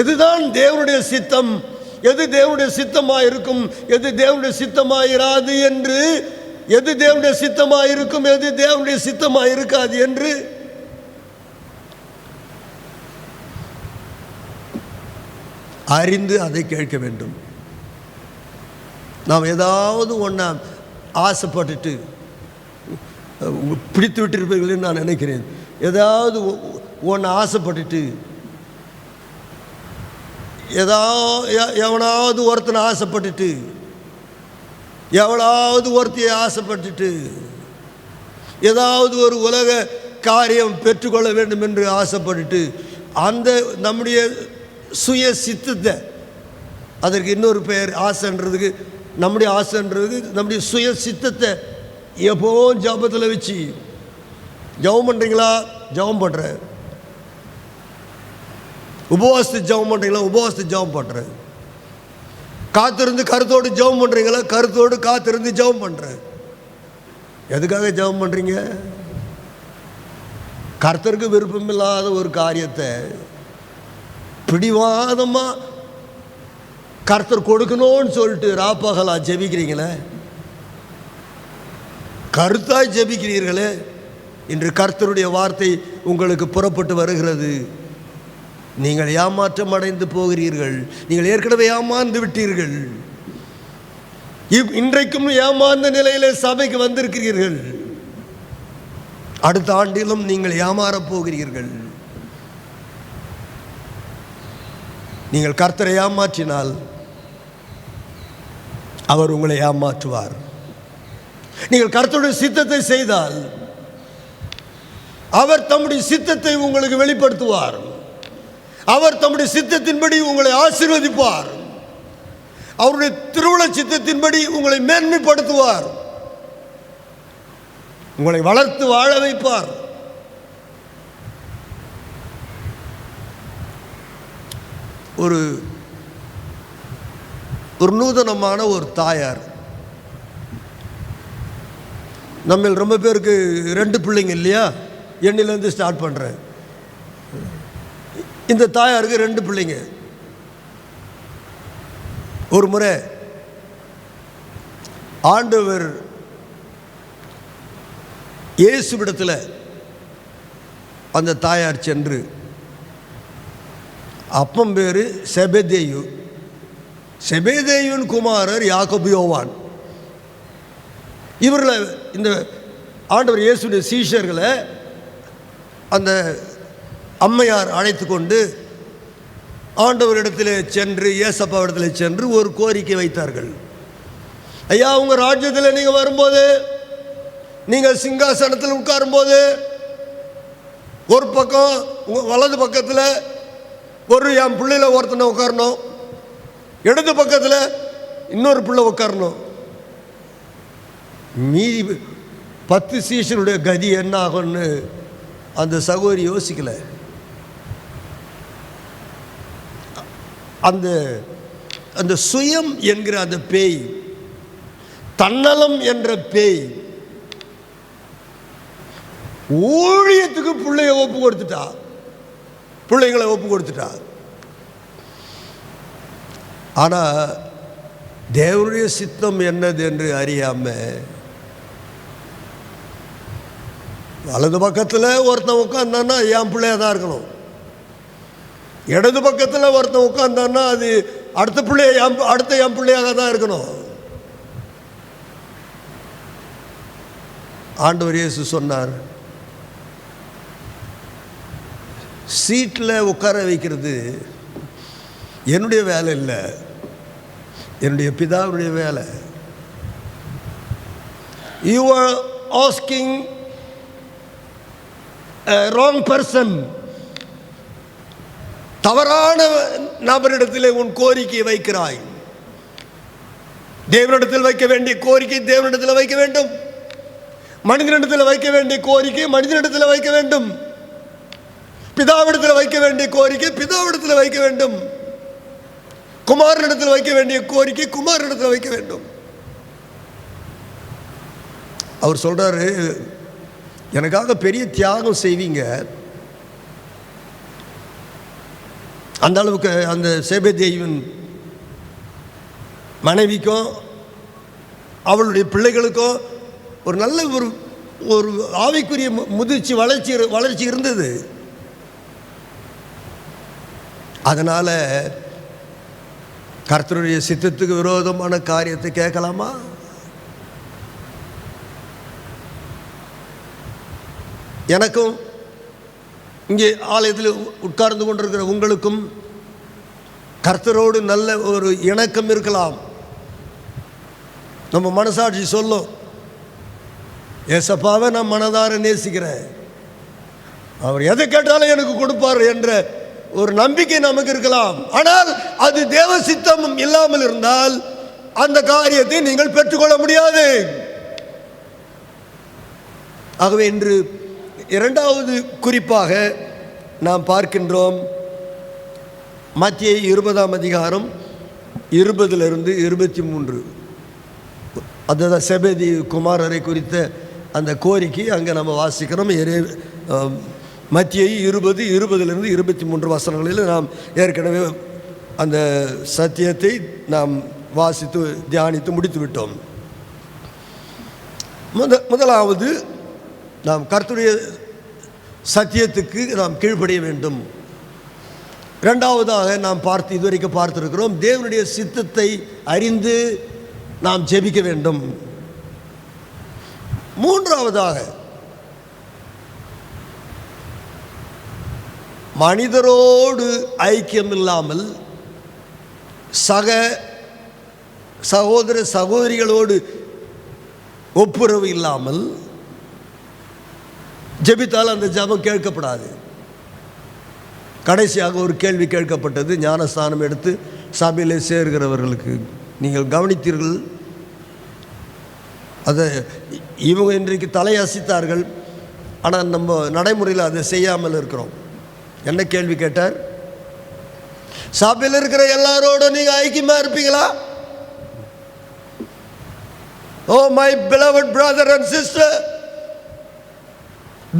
எதுதான் தேவனுடைய சித்தம், எது தேவனுடைய சித்தமாக இருக்கும், எது தேவனுடைய சித்தமாக இராது என்று, எது தேவனுடைய சித்தமாக இருக்கும், எது தேவனுடைய சித்தமாக இருக்காது என்று அறிந்து அதை கேட்க வேண்டும். நாம் ஏதாவது ஒன்று ஆசைப்பட்டுட்டு பிடித்து விட்டிருப்பீர்கள்னு நான் நினைக்கிறேன். ஏதாவது ஒன்று ஆசைப்பட்டுட்டு, எவனாவது ஒருத்தனை ஆசைப்பட்டுட்டு, எவனாவது ஒருத்தையை ஆசைப்பட்டுட்டு, ஏதாவது ஒரு உலக காரியம் பெற்றுக்கொள்ள வேண்டும் என்று ஆசைப்பட்டுட்டு, அந்த நம்முடைய சுய சித்தத்தை, அதற்கு இன்னொரு பெயர் ஆசைன்றதுக்கு, நம்முடைய ஆசைன்றதுக்கு நம்முடைய சுய சித்தத்தை எப்போவும் ஜபத்தில் வச்சு ஜபம் பண்ணுறீங்களா? ஜபம் பண்ணுறேன். உபவாசத்து ஜபம் பண்ணுறீங்களா? உபவாசத்து ஜபம் பண்ணுறேன். காத்திருந்து கருத்தோடு ஜபம் பண்ணுறீங்களா? கருத்தோடு காத்திருந்து ஜபம் பண்ணுறேன். எதுக்காக ஜபம் பண்ணுறீங்க? கர்த்தருக்கு விருப்பமில்லாத ஒரு காரியத்தை பிடிவாதமாக கர்த்தர் கொடுக்கணும்னு சொல்லிட்டு ராப்பகலா ஜெபிக்கிறீங்களே, கருத்தாய் ஜெபிக்கிறீர்களே. இன்று கர்த்தருடைய வார்த்தை உங்களுக்கு புறப்பட்டு வருகிறது. நீங்கள் ஏமாற்றம் அடைந்து போகிறீர்கள். நீங்கள் ஏற்கனவே ஏமாந்து விட்டீர்கள். இன்றைக்கும் ஏமாந்த நிலையிலே சபைக்கு வந்திருக்கிறீர்கள். அடுத்த ஆண்டிலும் நீங்கள் ஏமாறப் போகிறீர்கள். நீங்கள் கர்த்தரை ஏமாற்றினால் அவர் உங்களை ஏமாற்றுவார். நீங்கள் கர்த்தருடைய சித்தத்தை செய்தால் அவர் தம்முடைய சித்தத்தை உங்களுக்கு வெளிப்படுத்துவார். அவர் தம்முடைய சித்தத்தின்படி உங்களை ஆசீர்வதிப்பார். அவருடைய திருவுள சித்தத்தின்படி உங்களை மேன்மைப்படுத்துவார். உங்களை வளர்த்து வாழ வைப்பார். ஒரு நூதனமான ஒரு தாயார், நம்ம ரொம்ப பேருக்கு 2 பிள்ளைங்க இல்லையா? எண்ணிலேருந்து ஸ்டார்ட் பண்ணுறேன். இந்த தாயாருக்கு 2 பிள்ளைங்க. ஒரு முறை ஆண்டவர் இயேசுவிடத்தில் அந்த தாயார் சென்று, அப்பம் பேர் செபெதேயு, செபெதேயுவின் குமாரர் யாக்கோபு யோவான். இவர்களை, இந்த ஆண்டவர் இயேசுடைய சீஷர்களை அந்த அம்மையார் அழைத்து கொண்டு ஆண்டவரிடத்தில் சென்று, இயேசப்பாவிடத்தில் சென்று ஒரு கோரிக்கை வைத்தார்கள். ஐயா, உங்கள் ராஜ்யத்தில் நீங்கள் வரும்போது, நீங்கள் சிங்காசனத்தில் உட்காரும்போது, ஒரு பக்கம் உங்கள் வலது பக்கத்தில் என் பிள்ளையில் ஒருத்தனை உட்காரணும், இடது பக்கத்தில் இன்னொரு பிள்ளை உட்காரணும். மீதி 10 சீஷனுடைய கதி என்ன ஆகும்னு அந்த சகோதரி யோசிக்கலை. அந்த சுயம் என்கிற அந்த பேய், தன்னலம் என்ற பேய் ஊழியத்துக்கு பிள்ளைகளை ஒப்பு கொடுத்துட்டா. ஆனால் தேவனுடைய சித்தம் என்னது என்று அறியாமல் வலது பக்கத்தில் ஒருத்தன் உட்காந்தான்னா என் பிள்ளையாக தான் இருக்கணும், இடது பக்கத்தில் ஒருத்தன் உட்காந்தான்னா அது அடுத்த என் பிள்ளையாக தான் இருக்கணும். ஆண்டவர் இயேசு சொன்னார், சீட்டில் உட்கார வைக்கிறது என்னுடைய வேலை இல்லை, என்னுடைய பிதாவுடைய வேலை. You are asking wrong person. தவறான நபரிடத்தில் உன் கோரிக்கையை வைக்கிறாய். தேவனிடத்தில் வைக்க வேண்டிய கோரிக்கை தேவனிடத்தில் வைக்க வேண்டும், மனிதனிடத்தில் வைக்க வேண்டிய கோரிக்கை மனிதனிடத்தில் வைக்க வேண்டும், பிதாவிடத்தில் வைக்க வேண்டிய கோரிக்கை பிதாவிடத்தில் வைக்க வேண்டும், குமாரனிடத்தில் வைக்க வேண்டிய கோரிக்கை குமாரனிடத்தில் வைக்க வேண்டும். அவர் சொல்றாரு, எனக்காக பெரிய தியாகம் செய்வீங்க, அந்த அளவுக்கு அந்த சேபேதேயுவின் மனைவிக்கும் அவளுடைய பிள்ளைகளுக்கும் ஒரு நல்ல ஒரு ஆவிக்குரிய முதிர்ச்சி வளர்ச்சி இருந்தது. அதனால் கர்த்தருடைய சித்தத்துக்கு விரோதமான காரியத்தை கேட்கலாமா? எனக்கும் இங்கே ஆலயத்தில் உட்கார்ந்து கொண்டிருக்கிற உங்களுக்கும் கர்த்தரோடு நல்ல ஒரு இணக்கம் இருக்கலாம். நம்ம மனசாட்சி சொல்லும், ஏசப்பாவை நான் மனதார நேசிக்கிறேன், அவர் எதை கேட்டாலும் எனக்கு கொடுப்பார் என்ற ஒரு நம்பிக்கை நமக்கு இருக்கலாம். ஆனால் அது தேவ சித்தம் இல்லாமல் இருந்தால் அந்த காரியத்தை நீங்கள் பெற்றுக்கொள்ள முடியாது. ஆகவே இன்று இரண்டாவது குறிப்பாக நாம் பார்க்கின்றோம், மத்தேயு 20ஆம் அதிகாரம் 20-23. அதுதான் செபெதி குமாரரை குறித்த அந்த கோரிக்கை அங்கே நம்ம வாசிக்கிறோம். மத்தேயு 20:20-23 வசனங்களில் நாம் ஏற்கனவே அந்த சத்தியத்தை நாம் வாசித்து தியானித்து முடித்து விட்டோம். முதலாவது நாம் கர்த்தருடைய சத்தியத்துக்கு நாம் கீழ்ப்படிய வேண்டும். இரண்டாவதாக நாம் இதுவரைக்கும் பார்த்திருக்கிறோம், தேவனுடைய சித்தத்தை அறிந்து நாம் ஜெபிக்க வேண்டும். மூன்றாவதாக மனிதரோடு ஐக்கியம் இல்லாமல் சகோதர சகோதரிகளோடு ஒப்புரவு இல்லாமல் ஜெபித்தால் அந்த ஜெபம் கேட்கப்படாது. கடைசியாக ஒரு கேள்வி கேட்கப்பட்டது, ஞானஸ்தானம் எடுத்து சபையிலே சேர்கிறவர்களுக்கு. நீங்கள் கவனித்தீர்கள், அதை இவங்க இன்றைக்கு தலையசித்தார்கள், ஆனால் நம்ம நடைமுறையில் அதை செய்யாமல் இருக்கிறோம். என்ன கேள்வி கேட்டார்? சபையில் இருக்கிற எல்லாரோடும் நீங்கள் ஐக்கியமாக இருப்பீங்களா? Oh my beloved brother and sister,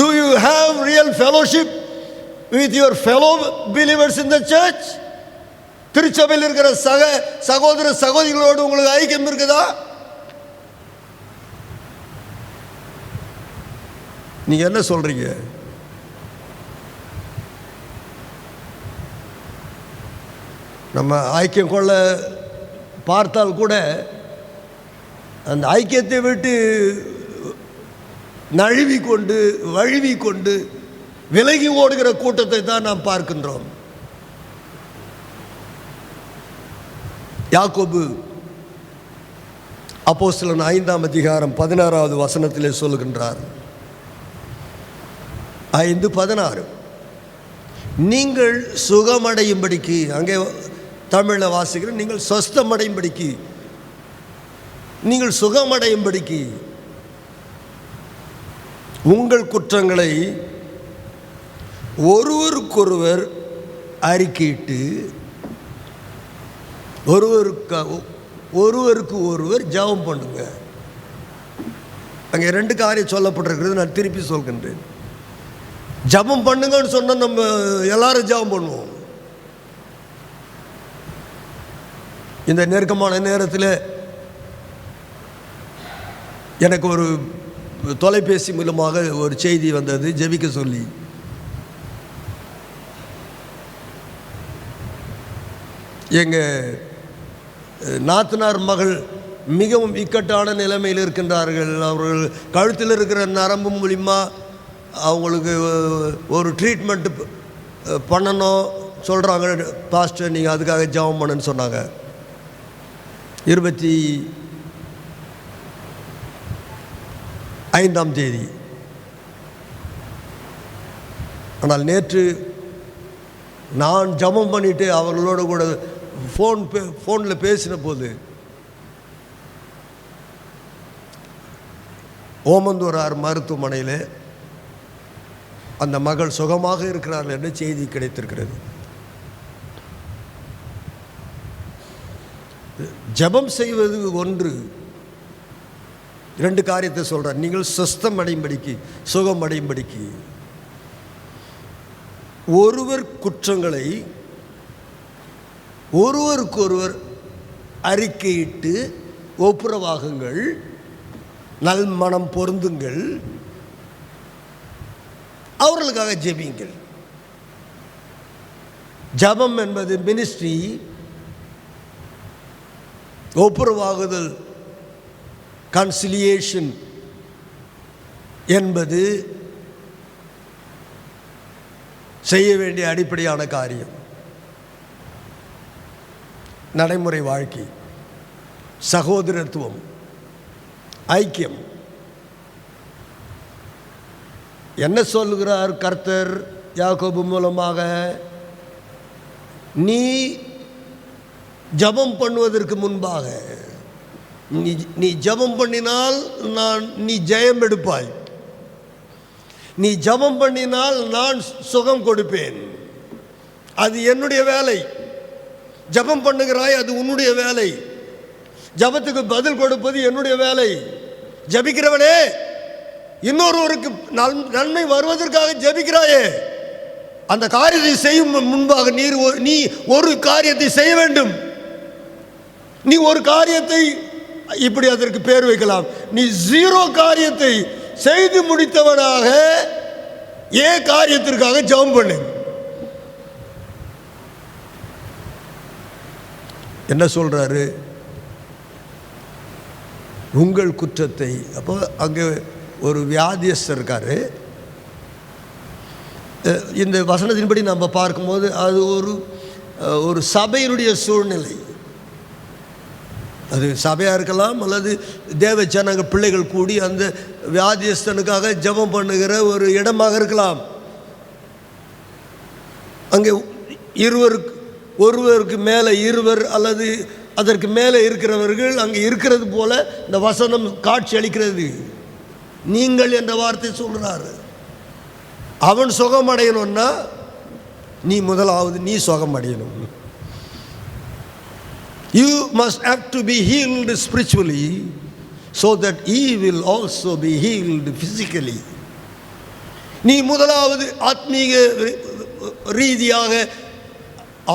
do you have real fellowship with your fellow believers in the church? திருச்சபையில் இருக்கிற சகோதர சகோதரிகளோடு உங்களுக்கு ஐக்கியம் இருக்குதா? நீங்க என்ன சொல்றீங்க? நம்ம ஐக்கியம் கொள்ள பார்த்தால் கூட அந்த ஐக்கியத்தை விட்டு வழுவி கொண்டு விலகி ஓடுகிற கூட்டத்தை தான் நாம் பார்க்கின்றோம். யாக்கோபு அப்போஸ்தலன் 5ஆம் அதிகாரம் 16வது வசனத்திலே சொல்லுகின்றார். 5:16, நீங்கள் சுகமடையும்படிக்கு, அங்கே தமிழில் வாசிக்கிறேன், நீங்கள் சொஸ்தமடையும்படிக்கு, நீங்கள் சுகமடையும்படிக்கு உங்கள் குற்றங்களை ஒருவருக்கொருவர் அறிக்கையிட்டு ஒருவருக்கு ஒருவர் ஜெபம் பண்ணுங்க. அங்கே 2 காரியம் சொல்லப்பட்டிருக்கிறது, நான் திருப்பி சொல்கின்றேன். ஜெபம் பண்ணுங்கன்னு சொன்னால் நம்ம எல்லாரும் ஜெபம் பண்ணுவோம். இந்த நெருக்கமான நேரத்தில் எனக்கு ஒரு தொலைபேசி மூலமாக ஒரு செய்தி வந்தது, ஜெபிக்க சொல்லி. எங்கள் நாத்தனார் மகள் மிகவும் இக்கட்டான நிலைமையில் இருக்கின்றார்கள். அவர்கள் கழுத்தில் இருக்கிற நரம்பு மூலிமா அவங்களுக்கு ஒரு ட்ரீட்மெண்ட்டு பண்ணணும் சொல்கிறாங்க. பாஸ்டர் நீங்கள் அதுக்காக ஜெபம் பண்ணுன்னு சொன்னாங்க. 25ஆம் தேதி. ஆனால் நேற்று நான் ஜெபம் பண்ணிவிட்டு அவர்களோட கூட ஃபோனில் பேசின போது ஓமந்தூரார் மருத்துவமனையில் அந்த மகள் சுகமாக இருக்கிறார்கள் என்ற செய்தி கிடைத்திருக்கிறது. ஜெபம் செய்வது ஒன்று. 2 காரியத்தை சொல்கிறார். நீங்கள் சுஸ்தம் அடையும்படிக்கு, சுகம் அடையும்படிக்கு. ஒருவர் குற்றங்களை ஒருவருக்கொருவர் அறிக்கையிட்டு ஒப்புரவாகுங்கள், நல் மனம் பொருந்துங்கள், அவர்களுக்காக ஜெபியுங்கள். ஜெபம் என்பது மினிஸ்ட்ரி. ஒப்புரவாகுதல், கன்சிலியேஷன் என்பது செய்ய வேண்டிய அடிப்படையான காரியம். நடைமுறை வாழ்க்கை, சகோதரத்துவம், ஐக்கியம். என்ன சொல்லுகிறார் கர்த்தர் யாக்கோபு மூலமாக? நீ ஜெபம் பண்ணுவதற்கு முன்பாக நீ ஜெபம் பண்ணினால் நீ ஜெயம் எடுப்பாய். நீ ஜெபம் பண்ணினால் நான் சுகம் கொடுப்பேன். அது என்னுடைய வேலை. ஜெபம் பண்ணுகிறாய், அது உன்னுடைய வேலை. ஜெபத்துக்கு பதில் கொடுப்பது என்னுடைய வேலை. ஜெபிக்கிறவனே, இன்னொருவருக்கு நன்மை வருவதற்காக ஜெபிக்கிறாயே, அந்த காரியத்தை செய்யும் முன்பாக நீ ஒரு காரியத்தை செய்ய வேண்டும். நீ ஒரு காரியத்தை, இப்படி அதற்கு பேர் வைக்கலாம், நீ 0 காரியத்தை செய்து முடித்தவனாக காரியத்திற்காக ஜெபம் பண்ணு. என்ன சொல்றாரு? உங்கள் குற்றத்தை. அப்போ அங்கே ஒரு வியாதியஸ்தர் இருக்காரு. இந்த வசனத்தின்படி நம்ம பார்க்கும்போது அது ஒரு சபையினுடைய சூழ்நிலை. அது சபையாக இருக்கலாம், அல்லது தேவ ஜனங்க பிள்ளைகள் கூடி அந்த வியாதியஸ்தனுக்காக ஜெபம் பண்ணுகிற ஒரு இடமாக இருக்கலாம். அங்கே ஒருவருக்கு மேலே 2 அல்லது அதற்கு மேலே இருக்கிறவர்கள் அங்கே இருக்கிறது போல இந்த வசனம் காட்சி அளிக்கிறது. நீங்கள் என்ற வார்த்தை சொல்கிறார். அவன் சுகம் அடையணும்னா முதலாவது நீ சுகம் அடையணும். You must have to be healed spiritually so that he will also be healed physically. நீ முதலாவது ஆத்மீக ரீதியாக,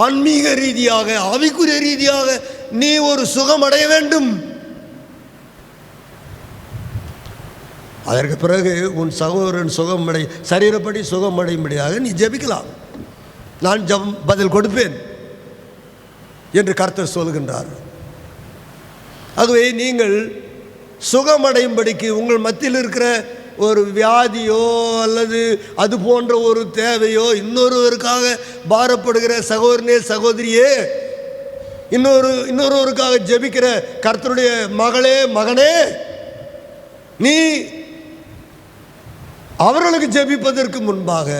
ஆன்மீக ரீதியாக, ஆவிக்குரிய ரீதியாக நீ ஒரு சுகம் அடைய வேண்டும். அதற்கு பிறகு உன் சகோதரன் சுகமடை, சரீரப்படி சுகமடையும்படியாக நீ ஜெபிக்கலாம். நான் பதில் கொடுப்பேன் என்று கர்த்தர் சொல்கின்றார். ஆகவே நீங்கள் சுகமடையும்படிக்கு உங்கள் மத்தியில் இருக்கிற ஒரு வியாதியோ அல்லது அது போன்ற ஒரு தேவையோ, இன்னொருவருக்காக பாரப்படுகிற சகோதரனே சகோதரியே, இன்னொருவருக்காக ஜெபிக்கிற கர்த்தருடைய மகளே மகனே, நீ அவர்களுக்கு ஜெபிப்பதற்கு முன்பாக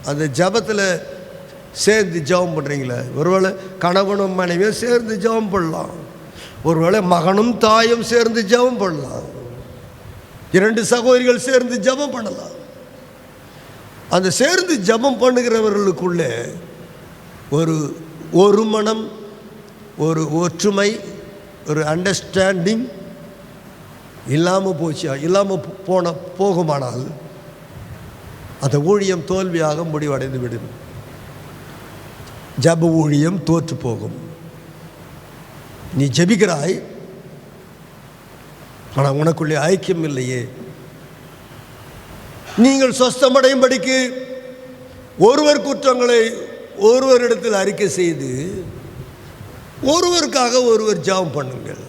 அந்த ஜெபத்தில் சேர்ந்து ஜெபம் பண்ணுறீங்களே. ஒருவேளை கணவனும் மனைவியும் சேர்ந்து ஜெபம் பண்ணலாம், ஒருவேளை மகனும் தாயும் சேர்ந்து ஜெபம் பண்ணலாம், 2 சகோதரிகள் சேர்ந்து ஜெபம் பண்ணலாம். அந்த சேர்ந்து ஜெபம் பண்ணுகிறவர்களுக்குள்ளே ஒரு மனம், ஒரு ஒற்றுமை, ஒரு அண்டர்ஸ்டாண்டிங் இல்லாமல் போகுமானால் அந்த ஊழியம் தோல்வியாக முடிவடைந்து விடும். ஜெப ஊழியம் தோற்று போகும். நீ ஜெபிக்கிறாய், ஆனால் உனக்குள்ளே ஐக்கியம் இல்லையே. நீங்கள் சொஸ்தமடையும்படிக்கு ஒருவர் குற்றங்களை ஒருவரிடத்தில் அறிக்கை செய்து ஒருவருக்காக ஒருவர் ஜெபம் பண்ணுங்கள்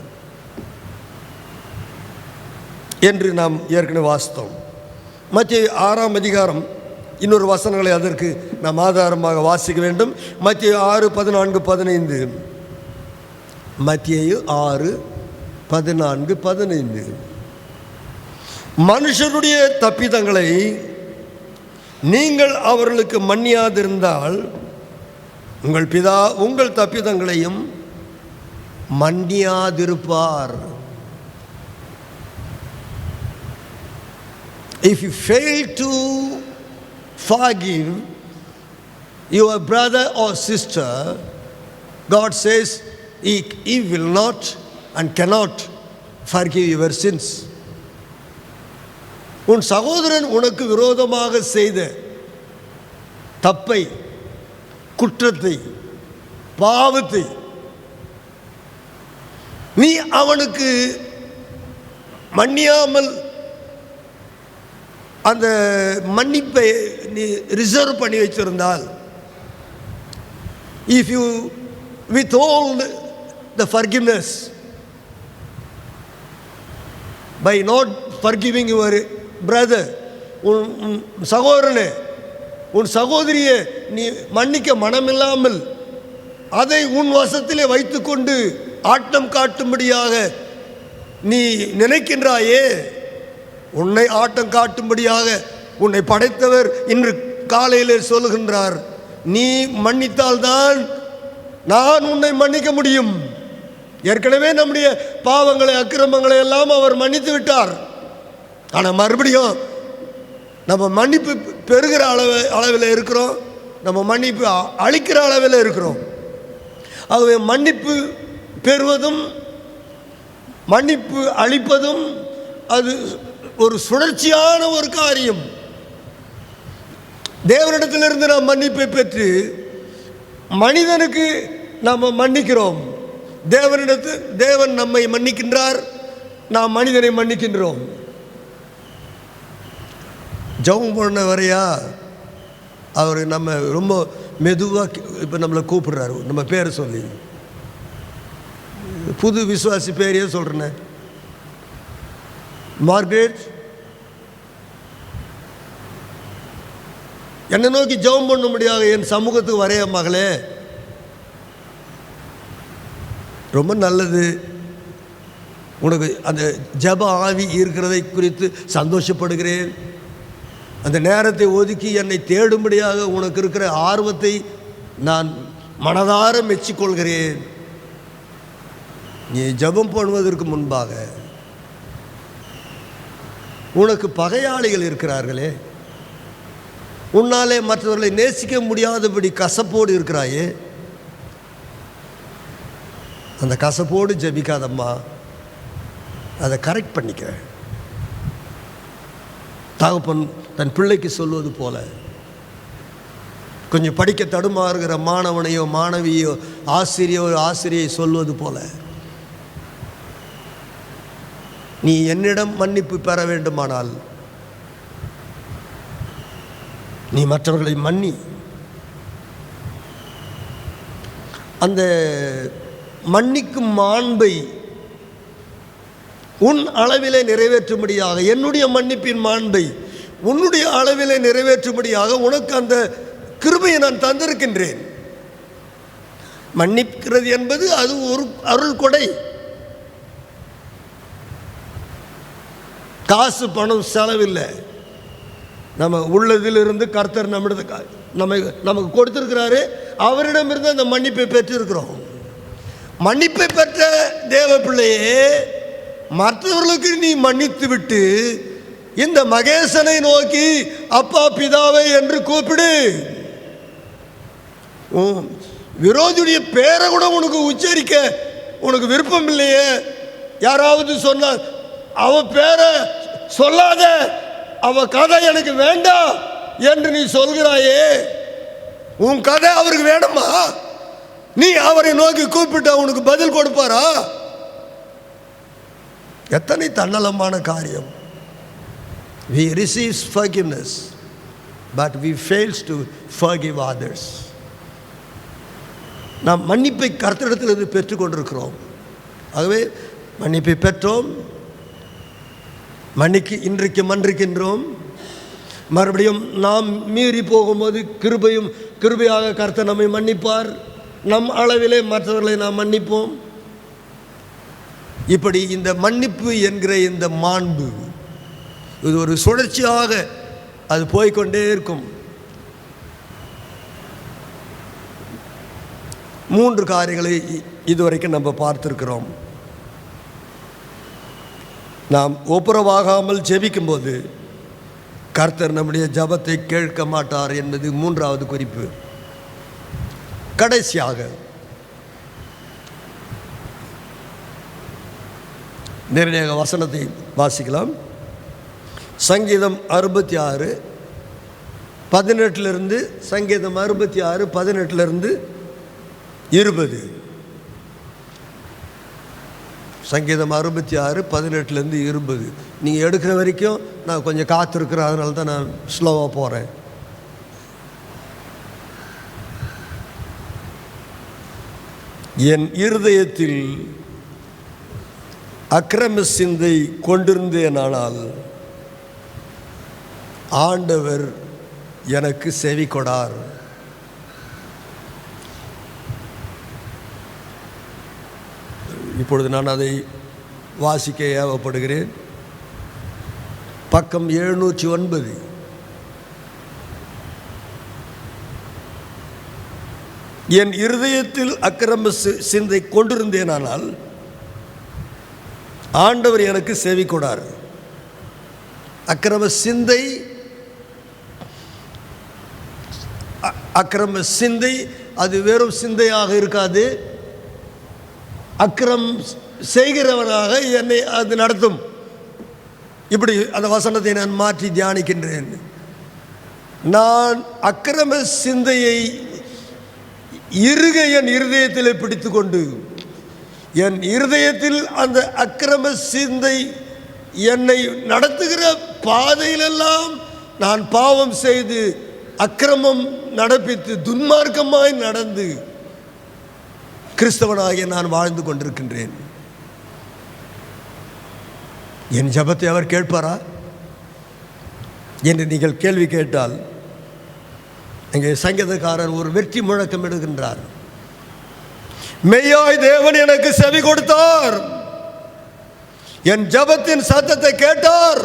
என்று நாம் ஏற்கனவே வாசித்தோம். மத்திய 6ஆம் அதிகாரம் இன்னொரு வசனங்களை அதற்கு நாம் ஆதாரமாக வாசிக்க வேண்டும். மத்திய 6:14-15. மத்திய 6:14-15. மனுஷருடைய தப்பிதங்களை நீங்கள் அவர்களுக்கு மன்னியாதிருந்தால் உங்கள் பிதா உங்கள் தப்பிதங்களையும் மன்னியாதிருப்பார். If you fail to forgive your brother or sister, God says he will not and cannot forgive your sins. உன் சகோதரன் உனக்கு விரோதமாக செய்த தப்பை, குற்றத்தை, பாவத்தை நீ அவனுக்கு மன்னியாமல் அந்த மன்னிப்பை நீ ரிசர்வ் பண்ணி வச்சிருந்தால், if you withhold the forgiveness by not forgiving your brother, உன் சகோதரனே உன் சகோதரியை நீ மன்னிக்க மனமில்லாமல் அதை உன் வசத்திலே வைத்துக்கொண்டு ஆட்டம் காட்டும்படியாக நீ நினைக்கின்றாயே, உன்னை ஆட்டம் காட்டும்படியாக உன்னை படைத்தவர் இன்று காலையிலே சொல்லுகின்றார், நீ மன்னித்தால்தான் நான் உன்னை மன்னிக்க முடியும். ஏற்கனவே நம்முடைய பாவங்களை அக்கிரமங்களை எல்லாம் அவர் மன்னித்து விட்டார். ஆனால் மறுபடியும் நம்ம மன்னிப்பு பெறுகிற அளவில் இருக்கிறோம், நம்ம மன்னிப்பு அளிக்கிற அளவில் இருக்கிறோம். ஆகவே மன்னிப்பு பெறுவதும் மன்னிப்பு அளிப்பதும் அது ஒரு சுழற்சியான ஒரு காரியம். தேவனிடத்திலிருந்து நாம் மன்னிப்பை பெற்று மனிதனுக்கு நாம் மன்னிக்கிறோம். தேவன் நம்மை மன்னிக்கின்றார், நாம் மனிதனை மன்னிக்கின்றோம். ஜெபம் பண்ண வரையா அவர் நம்ம ரொம்ப மெதுவாக இப்போ நம்மளை கூப்பிடுறாரு, நம்ம பேரை சொல்லி. புது விசுவாசி பேரையே சொல்கிறேன்னே, மார்கரெட் என்னை நோக்கி ஜெபம் பண்ண முடியாது, என் சமூகத்துக்கு வரைய மகளே. ரொம்ப நல்லது, உனக்கு அந்த ஜெப ஆவி இருக்கிறதை குறித்து சந்தோஷப்படுகிறேன். அந்த நேரத்தை ஒதுக்கி என்னை தேடும்படியாக உனக்கு இருக்கிற ஆர்வத்தை நான் மனதார மெச்சிக்கொள்கிறேன். நீ ஜெபம் பண்ணுவதற்கு முன்பாக உனக்கு பகையாளிகள் இருக்கிறார்களே, உன்னாலே மற்றவர்களை நேசிக்க முடியாதபடி கசப்போடு இருக்கிறாயே, அந்த கசப்போடு ஜெபிக்காதம்மா, அதை கரெக்ட் பண்ணிக்க. தகப்பன் தன் பிள்ளைக்கு சொல்வது போல, கொஞ்சம் படிக்க தடுமாறுகிற மாணவனையோ மாணவியோ ஆசிரியை சொல்வது போல, நீ என்னிடம் மன்னிப்பு பெற வேண்டுமானால் நீ மற்றவர்களை மன்னி. அந்த மன்னிக்கும் மாண்பை உன் அளவிலே நிறைவேற்றும்படியாக, என்னுடைய மன்னிப்பின் மாண்பை உன்னுடைய அளவிலே நிறைவேற்றும்படியாக உனக்கு அந்த கிருபையை நான் தந்திருக்கின்றேன். மன்னிக்கிறது என்பது அது ஒரு அருள் கொடை. காசு பணம் செலவில்லை. நம்ம உள்ளதிலிருந்து கர்த்தர் நமக்கு கொடுத்திருக்கிறாரு, அவரிடமிருந்து அந்த மன்னிப்பை பெற்றிருக்கிறோம். மன்னிப்பை பெற்ற தேவ பிள்ளையே, மற்றவர்களுக்கு நீ மன்னித்து விட்டு இந்த மகேசனை நோக்கி அப்பா பிதாவை என்று கூப்பிடு. விரோதியுடைய பேரை கூட உனக்கு உச்சரிக்க உனக்கு விருப்பம் இல்லையே. யாராவது சொன்ன அவ பேரை சொல்லாத, அவ கதை எனக்கு வேண்டாம் என்று நீ சொல்கிறாயே, உன் கதை அவருக்கு வேணுமா? நீ அவரை நோக்கி கூப்பிட்டு அவனுக்கு பதில் கொடுப்பாரா? எத்தனை தன்னலமான காரியம். We receive forgiveness, but we fails to forgive others. நாம் மன்னிப்பை கர்த்தரிடத்திலிருந்து பெற்றுக்கொண்டிருக்கிறோம். ஆகவே மன்னிப்பை பெற்றோம், இன்றைக்கு மன்னிக்கின்றோம். மறுபடியும் நாம் மீறி போகும்போது கிருபையாக கர்த்தர் நம்மை மன்னிப்பார். நம் அளவிலே மற்றவர்களை நாம் மன்னிப்போம். இப்படி இந்த மன்னிப்பு என்கிற இந்த மாண்பு இது ஒரு சுழற்சியாக அது போய்கொண்டே இருக்கும். 3 காரியங்களை இதுவரைக்கும் நம்ம பார்த்திருக்கிறோம். நாம் ஒப்புரவாகாமல் ஜெபிக்கும்போது கர்த்தர் நம்முடைய ஜெபத்தை கேட்க மாட்டார் என்பது 3வது குறிப்பு. கடைசியாக நிர்ணய வசனத்தை வாசிக்கலாம். சங்கீதம் 66 18 சங்கீதம் 66 18 20. சங்கீதம் 66 18 20. நீங்கள் எடுக்கிற வரைக்கும் நான் கொஞ்சம் காத்திருக்கிறேன், அதனால தான் நான் ஸ்லோவாக போகிறேன். என் இருதயத்தில் அக்கிரம சிந்தை கொண்டிருந்தேனானால் ஆண்டவர் எனக்கு செவி கொடார். இப்பொழுது நான் அதை வாசிக்க ஏவப்படுகிறேன். பக்கம் 709. என் இருதயத்தில் அக்கிரம சிந்தை கொண்டிருந்தேனானால் ஆண்டவர் எனக்கு செவி கொடார். அக்கிரம சிந்தை அது வெறும் சிந்தையாக இருக்காது, அக்கிரம் செய்கிறவனாக என்னை அது நடத்தும். இப்படி அந்த வசனத்தை நான் மாற்றி தியானிக்கின்றேன். நான் அக்கிரம சிந்தையை என் இருதயத்தில் பிடித்து கொண்டு என் இருதயத்தில் அந்த அக்கிரம சிந்தை என்னை நடத்துகிற பாதையிலெல்லாம் நான் பாவம் செய்து அக்கிரமம் நடப்பித்து துன்மார்க்கமாய் நடந்து கிறிஸ்தவனாகிய நான் வாழ்ந்து கொண்டிருக்கின்றேன். என் ஜெபத்தை அவர் கேட்பாரா என்று நீங்கள் கேள்வி கேட்டால், இங்கே சங்கீதக்காரர் ஒரு வெற்றி முழக்கம் எடுக்கின்றார். மெய்யாய் தேவன் எனக்கு செவி கொடுத்தார், என் ஜெபத்தின் சத்தத்தை கேட்டார்.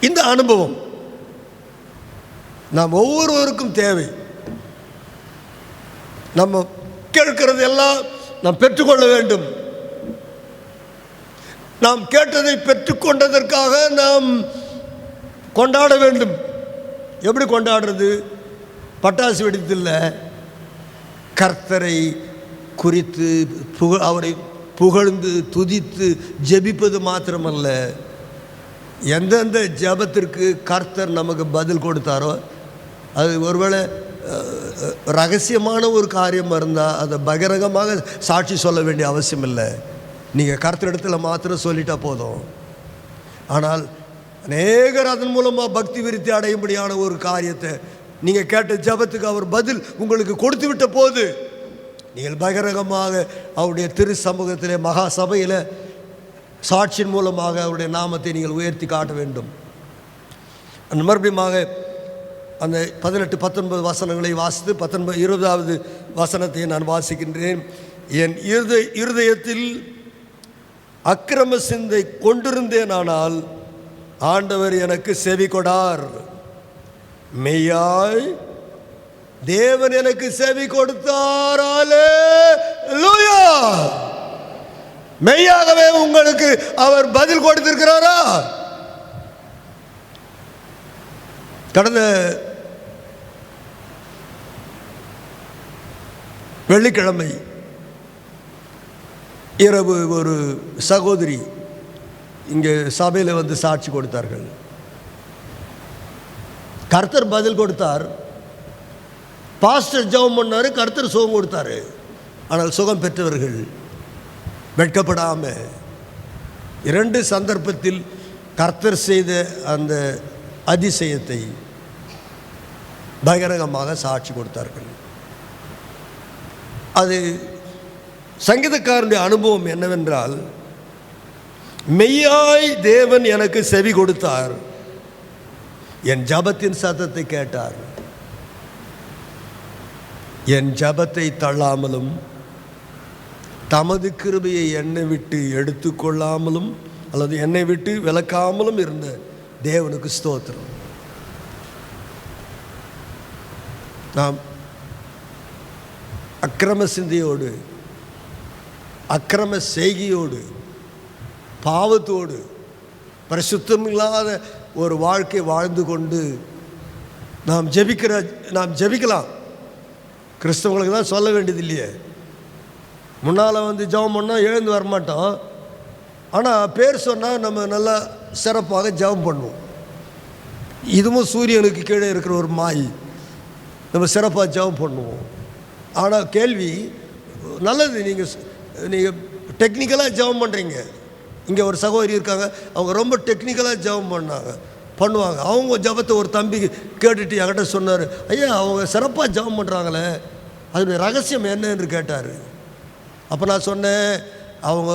இந்த அனுபவம் நாம் ஒவ்வொருவருக்கும் தேவை. நம்ம கேட்கிறது எல்லாம் நாம் பெற்றுக்கொள்ள வேண்டும். நாம் கேட்டதை பெற்றுக்கொண்டதற்காக நாம் கொண்டாட வேண்டும். எப்படி கொண்டாடுறது? பட்டாசு வெடித்தில்லை, கர்த்தரை குறித்து அவரை புகழ்ந்து துதித்து ஜெபிப்பது மாத்திரமல்ல, எந்தெந்த ஜெபத்திற்கு கர்த்தர் நமக்கு பதில் கொடுத்தாரோ அது ஒருவேளை ரகசியமான ஒரு காரியம் இருந்தால் அதை பகிரங்கமாக சாட்சி சொல்ல வேண்டிய அவசியம் இல்லை. நீங்கள் கர்த்தரிடத்தில் மாத்திரம் சொல்லிட்டா போதும். ஆனால் அநேகர் அதன் மூலமாக பக்தி விருத்தி அடையும்படியான ஒரு காரியத்தை நீங்கள் கேட்ட ஜெபத்துக்கு அவர் பதில் உங்களுக்கு கொடுத்து விட்ட போது நீங்கள் பகிரங்கமாக அவருடைய திரு சமூகத்திலே மகா சபையில் சாட்சியின் மூலமாக அவருடைய நாமத்தை நீங்கள் உயர்த்தி காட்ட வேண்டும். அந்த மறுபடியுமாக அந்த 18-19 வசனங்களை வாசித்து 20வது வசனத்தை நான் வாசிக்கின்றேன். என் இருதயத்தில் அக்கிரம சிந்தை கொண்டிருந்தேனானால் ஆண்டவர் எனக்கு செவி கொடார். மெய்யாய் தேவன் எனக்கு செவி கொடுத்தார். அல்லேலூயா. மெய்யாகவே உங்களுக்கு அவர் பதில் கொடுத்திருக்கிறாரா? கடந்த வெள்ளிக்கிழமை இரவு ஒரு சகோதரி இங்கே சபையில் வந்து சாட்சி கொடுத்தார்கள். கர்த்தர் பதில் கொடுத்தார். பாஸ்டர் ஜெபம் பண்ணார், கர்த்தர் சுகம் கொடுத்தாரு. ஆனால் சுகம் பெற்றவர்கள் வெட்கப்படாமல் 2 சந்தர்ப்பத்தில் கர்த்தர் செய்த அந்த அதிசயத்தை பகிரங்கமாக சாட்சி கொடுத்தார்கள். அது சங்கீதக்காரனுடைய அனுபவம் என்னவென்றால், மெய்யாய் தேவன் எனக்கு செவி கொடுத்தார், என் ஜபத்தின் சத்தத்தை கேட்டார், என் ஜபத்தை தள்ளாமலும் தமது கிருபையை என்னை விட்டு எடுத்துக்கொள்ளாமலும் அல்லது என்னை விட்டு விலக்காமலும் இருந்த தேவனுக்கு ஸ்தோத்திரம். நாம் அக்கிரம சிந்தையோடு, அக்கிரம செய்கையோடு, பாவத்தோடு, பரிசுத்தமில்லாத ஒரு வாழ்க்கை வாழ்ந்து கொண்டு நாம் ஜெபிக்கலாம். கிறிஸ்தவங்களுக்கு தான் சொல்ல வேண்டியது இல்லையே. முன்னால் வந்து ஜெபம் பண்ணால் எழுந்து வரமாட்டோம். ஆனால் பேர் சொன்னால் நம்ம நல்லா சிறப்பாக ஜெபம் பண்ணுவோம். இதுவும் சூரியனுக்கு கீழே இருக்கிற ஒரு மாய். நம்ம சிறப்பாக ஜெபம் பண்ணுவோம். ஆனால் கேள்வி நல்லது, நீங்கள் டெக்னிக்கலாக ஜெபம் பண்ணுறீங்க. இங்கே ஒரு சகோதரி இருக்காங்க, அவங்க ரொம்ப டெக்னிக்கலாக ஜெபம் பண்ணுவாங்க. அவங்க ஜெபத்தை ஒரு தம்பி கேட்டுட்டு என்கிட்ட சொன்னார், ஐயா அவங்க சிறப்பாக ஜெபம் பண்ணுறாங்களே, அதனுடைய ரகசியம் என்னன்னு கேட்டார். அப்போ நான் சொன்னேன், அவங்க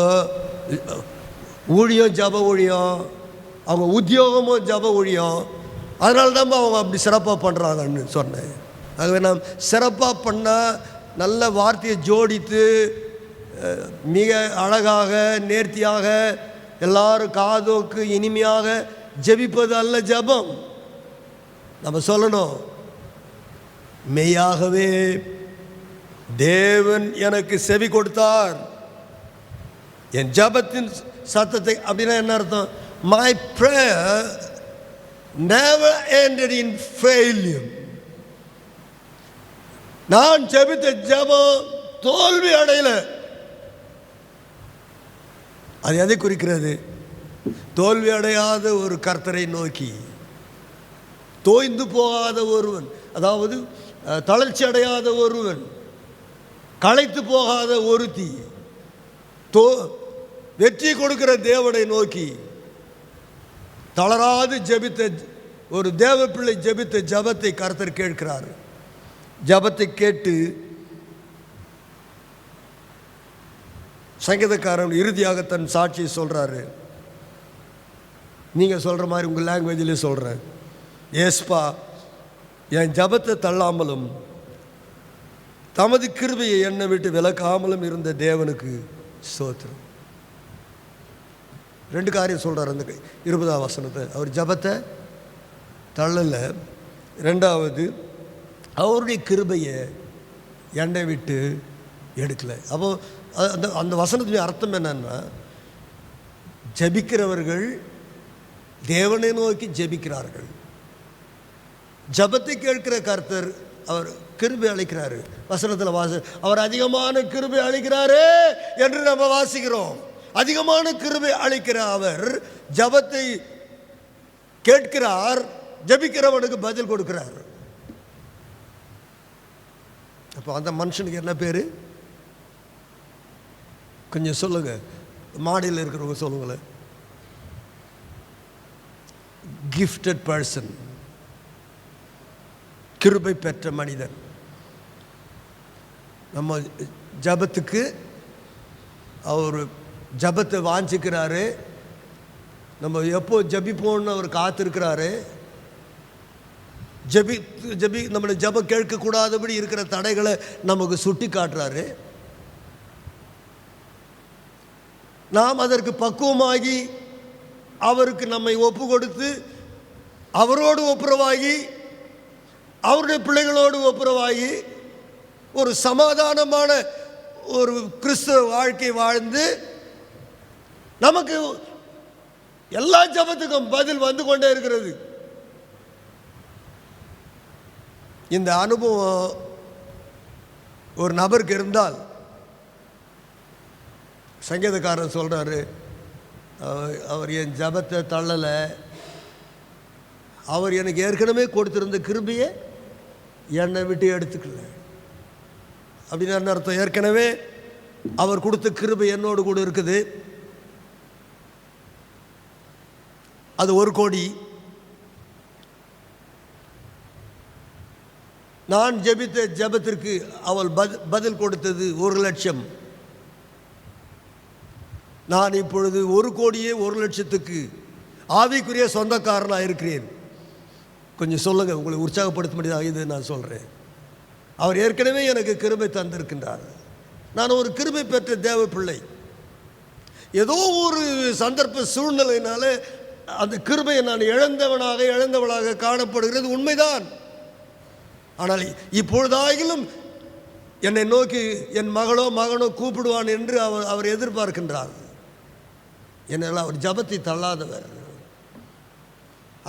ஊழியம் ஜப ஊழியம், அவங்க உத்தியோகமும் ஜப ஊழியம், அதனால தான் அவங்க அப்படி சிறப்பாக பண்ணுறாங்கன்னு சொன்னேன். ஆகவே நாம் சிறப்பாக பண்ணால் நல்ல வார்த்தையை ஜோடித்து மிக அழகாக நேர்த்தியாக எல்லாரும் காதோக்கு இனிமையாக ஜெபிப்பது அல்ல ஜபம். நம்ம சொல்லணும், மெய்யாகவே தேவன் எனக்கு செவி கொடுத்தார், என் ஜபத்தின் சத்தத்தை. அப்படின்னா என்ன அர்த்தம்? My prayer never ended in failure. நான் ஜெபித்த ஜெபம் தோல்வி அடையல. அது எதை குறிக்கிறது? தோல்வி அடையாத ஒரு கர்த்தரை நோக்கி, தோய்ந்து போகாத ஒருவன், அதாவது தளர்ச்சி அடையாத ஒருவன், களைத்து போகாத ஒருத்தி, வெற்றி கொடுக்கிற தேவனை நோக்கி தளராது ஜெபித்த ஒரு தேவ பிள்ளை ஜெபித்த ஜபத்தை கர்த்தர் கேட்கிறார். ஜபத்தை கேட்டு சங்கீதக்காரன் இறுதியாக தன் சாட்சியை சொல்கிறாரு. நீங்கள் சொல்கிற மாதிரி உங்கள் லாங்குவேஜிலே சொல்கிறேன், ஏஸ்பா என் ஜபத்தை தள்ளாமலும் தமது கிருபையை என்னை விட்டு விலக்காமலும் இருந்த தேவனுக்கு ஸ்தோத்திரம். 2 காரியம் சொல்கிறார் அந்த 20ஆம் வசனத்தை. அவர் ஜபத்தை தள்ளல, 2வது அவருடைய கிருபையை என்னை விட்டு எடுக்கலை. அப்போது அந்த வசனத்துடைய அர்த்தம் என்னன்னா, ஜபிக்கிறவர்கள் தேவனை நோக்கி ஜபிக்கிறார்கள். ஜபத்தை கேட்கிற கர்த்தர் அவர் கிருபை அளிக்கிறாரு. வசனத்தில் அவர் அதிகமான கிருபை அளிக்கிறாரே என்று நம்ம வாசிக்கிறோம். அதிகமான கிருபை அளிக்கிற அவர் ஜபத்தை கேட்கிறார், ஜபிக்கிறவனுக்கு பதில் கொடுக்கிறார். அப்போ அந்த மனுஷனுக்கு என்ன பேர்? கொஞ்சம் சொல்லுங்க, மாடியில் இருக்கிறவங்க சொல்லுங்களேன். கிஃப்டட் பர்சன், கிருபை பெற்ற மனிதன். நம்ம ஜபத்துக்கு அவர் ஜபத்தை வாஞ்சிக்கிறாரு. நம்ம எப்போ ஜபிப்போன்னு அவர் காத்திருக்கிறாரு. நம்மளை ஜபம் கேட்கக்கூடாதபடி இருக்கிற தடைகளை நமக்கு சுட்டி காட்டுறாரு. நாம் அதற்கு பக்குவமாகி அவருக்கு நம்மை ஒப்பு கொடுத்து அவரோடு ஒப்புரவாகி அவருடைய பிள்ளைகளோடு ஒப்புரவாகி ஒரு சமாதானமான ஒரு கிறிஸ்தவ வாழ்க்கை வாழ்ந்து நமக்கு எல்லா ஜபத்துக்கும் பதில் வந்து கொண்டே இருக்கிறது. இந்த அனுபவம் ஒரு நபருக்கு இருந்தால், சங்கீதக்காரன் சொல்கிறாரு, அவர் என் ஜபத்தை தள்ளலை, அவர் எனக்கு ஏற்கனவே கொடுத்திருந்த கிருபையை என்னை விட்டு எடுத்துக்கல. அப்படின்னு என்ன அர்த்தம்? ஏற்கனவே அவர் கொடுத்த கிருபை என்னோடு கூட இருக்குது. அது 1 கோடி. நான் ஜெபித்த ஜெபத்திற்கு அவள் பதில் கொடுத்தது 1 லட்சம். நான் இப்பொழுது 1 கோடியே 1 லட்சத்துக்கு ஆவிக்குரிய சொந்தக்காரனாக இருக்கிறேன். கொஞ்சம் சொல்லுங்கள், உங்களை உற்சாகப்படுத்த முடியாது. இது நான் சொல்கிறேன். அவர் ஏற்கனவே எனக்கு கிருபை தந்திருக்கின்றார். நான் ஒரு கிருபை பெற்ற தேவ பிள்ளை. ஏதோ ஒரு சந்தர்ப்ப சூழ்நிலையினால அந்த கிருபையை நான் இழந்தவளாக காணப்படுகிறது உண்மைதான். ஆனால் இப்பொழுதாகிலும் என்னை நோக்கி என் மகனோ கூப்பிடுவான் என்று அவர் எதிர்பார்க்கின்றார். என்னால் அவர் ஜபத்தை தள்ளாதவர்.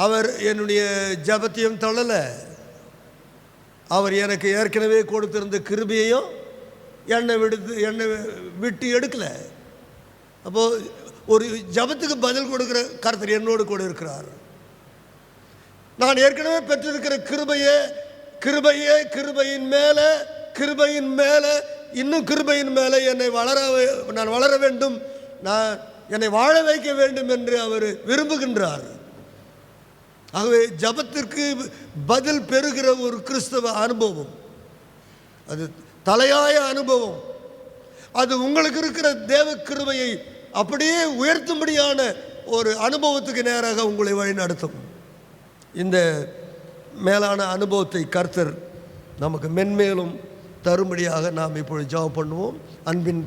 அவர் என்னுடைய ஜபத்தையும் தள்ளலை. அவர் எனக்கு ஏற்கனவே கொடுத்திருந்த கிருபையையும் என்னை விட்டு எடுக்கலை. அப்போது ஒரு ஜபத்துக்கு பதில் கொடுக்குற கர்த்தர் என்னோடு கூட இருக்கிறார். நான் ஏற்கனவே பெற்றிருக்கிற கிருபையின் மேலே இன்னும் கிருபையின் மேலே நான் வளர வேண்டும், என்னை வாழ வைக்க வேண்டும் என்று அவர் விரும்புகின்றார். ஆகவே ஜபத்திற்கு பதில் பெறுகிற ஒரு கிறிஸ்தவ அனுபவம், அது தலையாய அனுபவம். அது உங்களுக்கு இருக்கிற தேவ கிருபையை அப்படியே உயர்த்தும்படியான ஒரு அனுபவத்துக்கு நேராக உங்களை வழி நடத்தும். இந்த மேலான அனுபவத்தை கர்த்தர் நமக்கு மென்மேலும் தரும்படியாக நாம் இப்பொழுது ஜெபம் பண்ணுவோம். அன்பின்